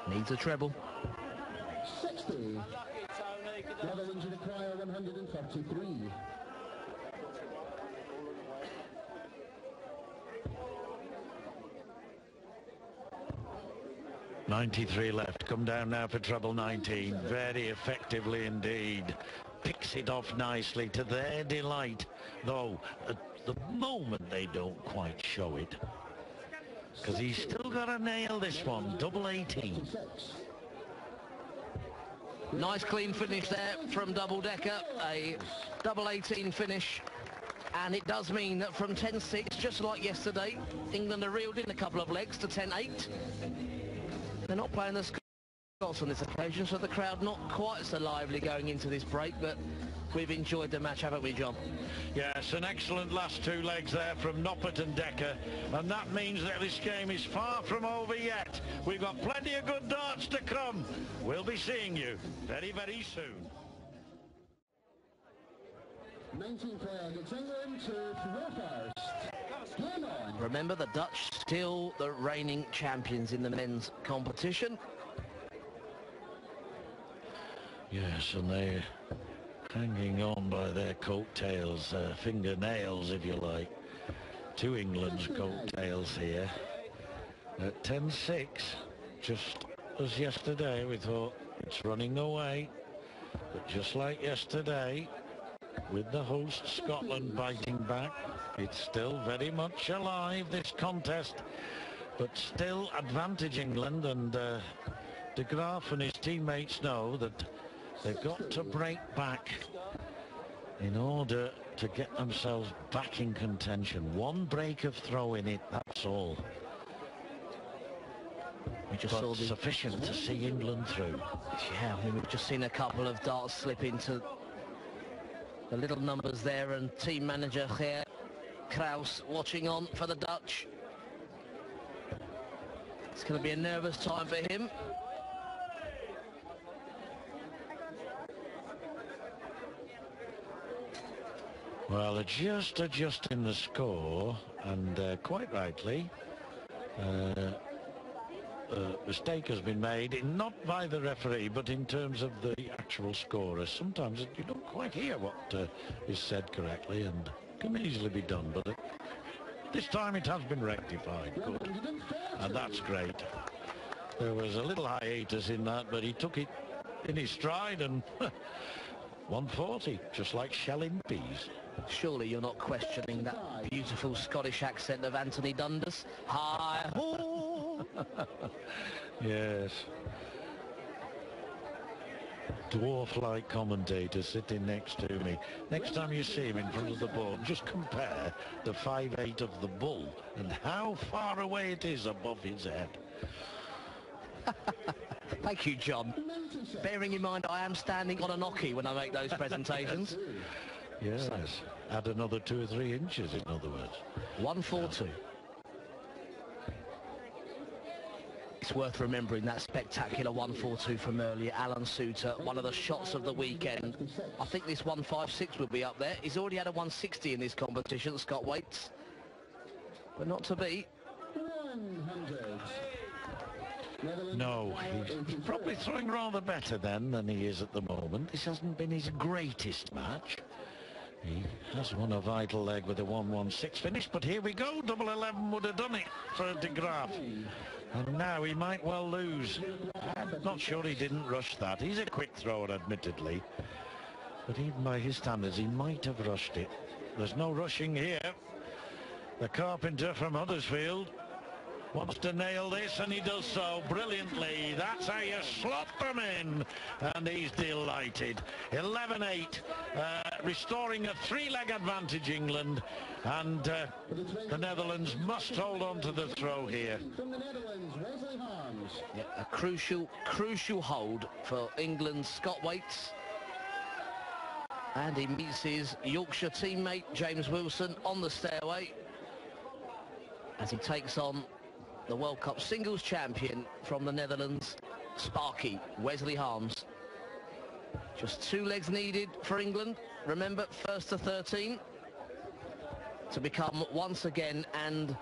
Needs a treble.
60. Netherlands require 133.
.93 left. Come down now for treble 19. Very effectively indeed. Picks it off nicely to their delight, though at the moment they don't quite show it, because he's still got to nail this one. Double 18.
Nice clean finish there from Double Dekker, a double 18 finish. And it does mean that from 10-6, just like yesterday, England are reeled in a couple of legs to 10-8. They're not playing the Scots on this occasion, so the crowd not quite so lively going into this break, but we've enjoyed the match, haven't we, John?
Yes, an excellent last two legs there from Noppert and Dekker, and that means that this game is far from over yet. We've got plenty of good darts to come. We'll be seeing you very, very soon.
19 player gets England to throw first. Glen on.
Remember, the Dutch still the reigning champions in the men's competition.
Yes, and they're hanging on by their coattails, fingernails, if you like, to England's coattails here. At 10-6, just as yesterday, we thought it's running away, but just like yesterday, with the host Scotland biting back, it's still very much alive, this contest, but still advantage England, and De Graaf and his teammates know that they've got to break back in order to get themselves back in contention. One break of throw in it, that's all.
We just
but
saw
sufficient to see England through.
Yeah, I mean, we've just seen a couple of darts slip into the little numbers there, and team manager here, Kraus, watching on for the Dutch. It's going to be a nervous time for him.
Well, they're just adjusting the score, and quite rightly, mistake has been made, not by the referee, but in terms of the actual scorers. Sometimes you don't quite hear what is said correctly, and can easily be done, but this time it has been rectified. Good. And that's great. There was a little hiatus in that, but he took it in his stride, and 140, just like shelling peas.
Surely you're not questioning that beautiful Scottish accent of Anthony Dundas. Hi-ho!
Yes. Dwarf-like commentator sitting next to me. Next time you see him in front of the board, just compare the 5'8" of the bull and how far away it is above his head.
Thank you, John. Bearing in mind I am standing on a knocky when I make those presentations.
Yes, add another 2 or 3 inches, in other words.
142. It's worth remembering that spectacular 142 from earlier. Alan Suter, one of the shots of the weekend. I think this 156 will be up there. He's already had a 160 in this competition, Scott Waits. But not to be.
100.
No, he's probably throwing rather better then than he is at the moment. This hasn't been his greatest match. He has won a vital leg with a 116 finish, but here we go. Double 11 would have done it for De Graaf. And now he might well lose. I'm not sure he didn't rush that. He's a quick thrower, admittedly. But even by his standards, he might have rushed it. There's no rushing here. The carpenter from Huddersfield wants to nail this, and he does so brilliantly. That's how you slot them in, and he's delighted. 11-8, restoring a 3-leg advantage, England, and the Netherlands must hold on to the throw here.
From the Netherlands, Wesley.
Yeah, a crucial hold for England's Scott Waits. And he meets his Yorkshire teammate James Wilson on the stairway as he takes on the World Cup singles champion from the Netherlands, Sparky, Wesley Harms. Just 2 legs needed for England. Remember, 1st to 13 to become once again, and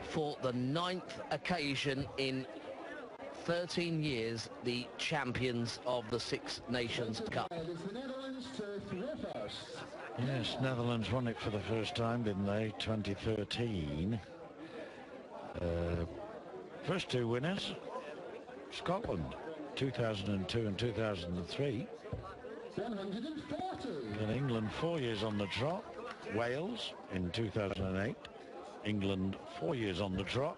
for the 9th occasion in 13 years, the champions of the Six Nations Cup.
Yes, Netherlands won it for the first time, didn't they? 2013. First 2 winners, Scotland, 2002 and 2003.
140.
And England 4 years on the trot. Wales in 2008. England 4 years on the trot.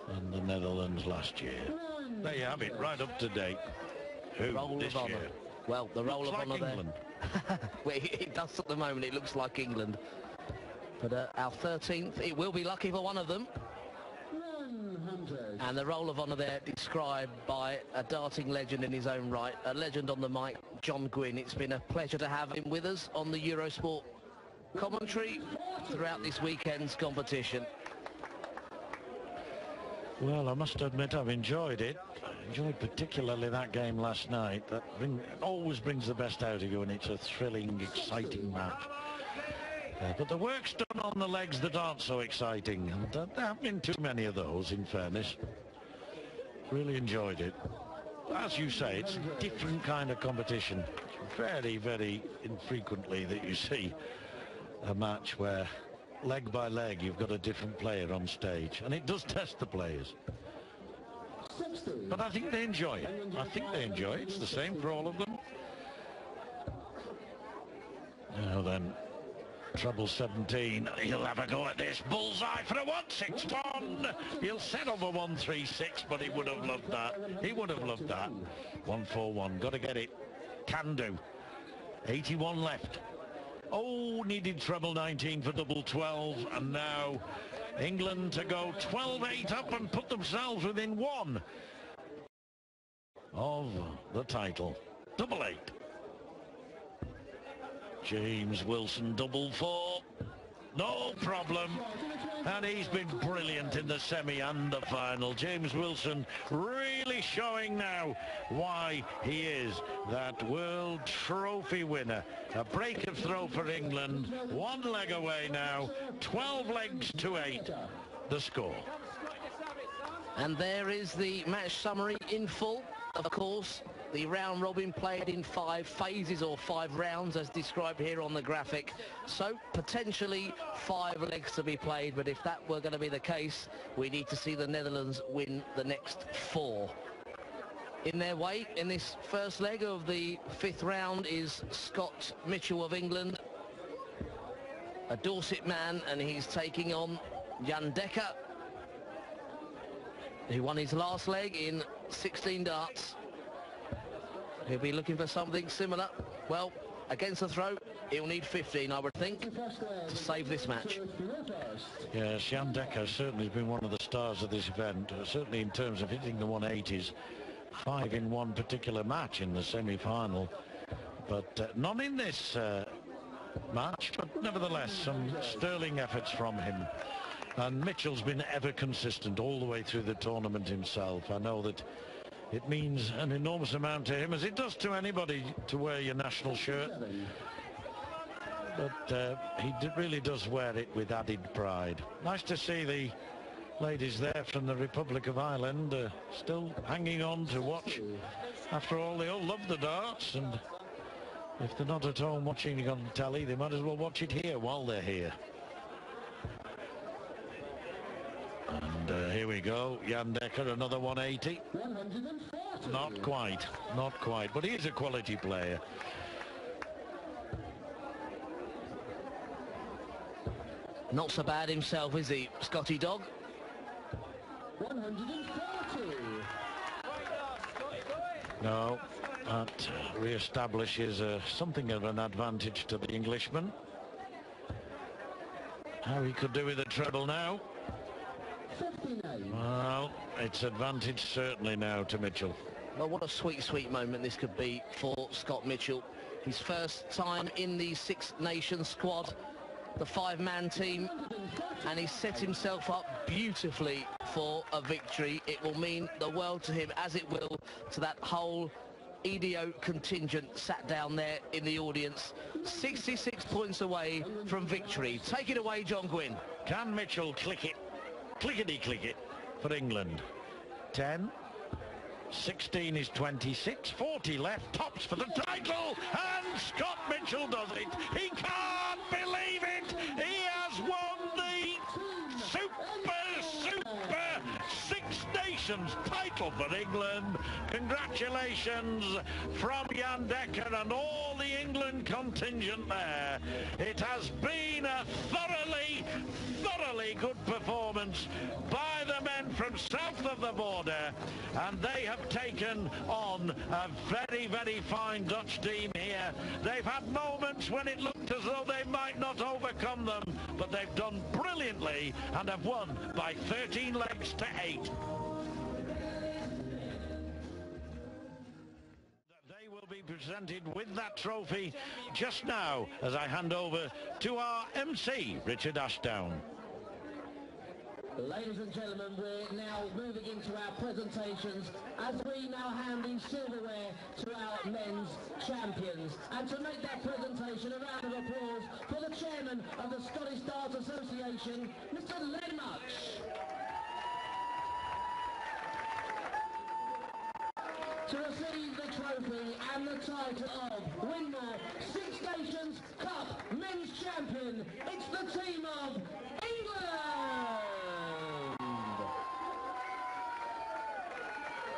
And the Netherlands last year. There you have it, right up to date. Who
Roll
this
of honour.
year?
Well, the roll
Looks
of
like
honour
England.
there. Well, it does at the moment. It looks like England. But our 13th, it will be lucky for one of them.
100.
And the roll of honour there described by a darting legend in his own right, a legend on the mic, John Gwynn. It's been a pleasure to have him with us on the Eurosport commentary throughout this weekend's competition.
Well, I must admit I've enjoyed it. I enjoyed particularly that game last night. That always brings the best out of you, and it's a thrilling, exciting match. But the work's done on the legs that aren't so exciting, and there haven't been too many of those, in fairness. Really enjoyed it. As you say, it's a different kind of competition. It's very, very infrequently that you see a match where leg by leg you've got a different player on stage, and it does test the players.
60.
But I think they enjoy it. I think they enjoy it. It's the same for all of them. Now then, treble 17. He'll have a go at this. Bullseye for a 161. He'll settle for 136, but he would have loved that. He would have loved that. 141. Got to get it. Can do. 81 left. Oh, needed treble 19 for double 12, and now England to go 12-8 up and put themselves within one of the title. Double 8. James Wilson, double 4. No problem. And he's been brilliant in the semi and the final. James Wilson really showing now why he is that World Trophy winner. A break of throw for England. One leg away now. 12 legs to 8. The score.
And there is the match summary in full. Of course, the round robin played in 5 phases or 5 rounds as described here on the graphic. So potentially 5 legs to be played, but if that were going to be the case, we need to see the Netherlands win the next 4. In their way in this first leg of the 5th round is Scott Mitchell of England, a Dorset man, and he's taking on Jan Dekker, who won his last leg in 16 darts. He'll be looking for something similar. Well, against the throw, he'll need 15, I would think, to save this match.
Yes, Jan Dekker certainly has been one of the stars of this event, certainly in terms of hitting the 180s. 5 in one particular match in the semi-final, but none in this match, but nevertheless some sterling efforts from him. And Mitchell's been ever consistent all the way through the tournament himself. I know that it means an enormous amount to him, as it does to anybody, to wear your national shirt. But he really does wear it with added pride. Nice to see the ladies there from the Republic of Ireland still hanging on to watch. After all, they all love the darts, and if they're not at home watching it on telly, they might as well watch it here while they're here. And here we go, Jan Dekker, another 180.
140.
Not quite, but he is a quality player.
Not so bad himself, is he, Scotty Dog?
140.
No, that re-establishes something of an advantage to the Englishman. How he could do with a treble now.
59.
Well, it's advantage certainly now to Mitchell.
Well, what a sweet, sweet moment this could be for Scott Mitchell. His first time in the Six Nations squad, the 5-man team, and he's set himself up beautifully for a victory. It will mean the world to him, as it will to that whole BDO contingent sat down there in the audience. 66 points away from victory. Take it away, John Gwynn.
Can Mitchell click it? Clickety-click it for England. 10, 16 is 26, 40 left, tops for the title, and Scott Mitchell does it. He can't believe it. He has won the super Six Nations title for England. Congratulations from Jan Dekker and all the England contingent there. It has been a thoroughly good performance by the men from south of the border, and they have taken on a very, very fine Dutch team here. They've had moments when it looked as though they might not overcome them, but they've done brilliantly and have won by 13 legs to 8. They will be presented with that trophy just now as I hand over to our MC, Richard Ashdown.
Ladies and gentlemen, we're now moving into our presentations as we now hand in silverware to our men's champions. And to make that presentation, a round of applause for the chairman of the Scottish Darts Association, Mr. Glen. To receive the trophy and the title of Winmau Six Nations Cup Men's Champion, it's the team of England!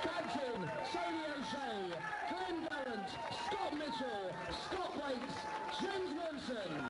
Captain Tony O'Shea, Glen Durrant, Scott Mitchell, Scott Waits, James Wilson.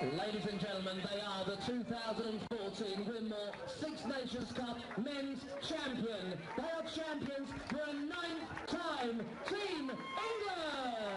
Ladies and gentlemen, they are the 2014 Winmau Six Nations Cup Men's Champion. They are champions for a 9th time, Team England!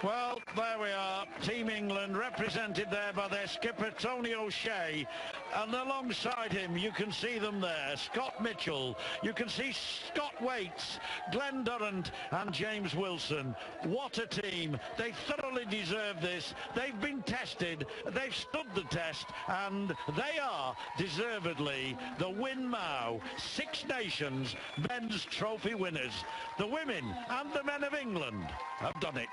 Well, there we are, Team England, represented there by their skipper Tony O'Shea, and alongside him you can see them there, Scott Mitchell, you can see Scott Waits, Glen Durrant and James Wilson. What a team. They thoroughly deserve this. They've been tested, they've stood the test, and they are deservedly the Winmau Six Nations Men's Trophy winners. The women and the men of England have done it.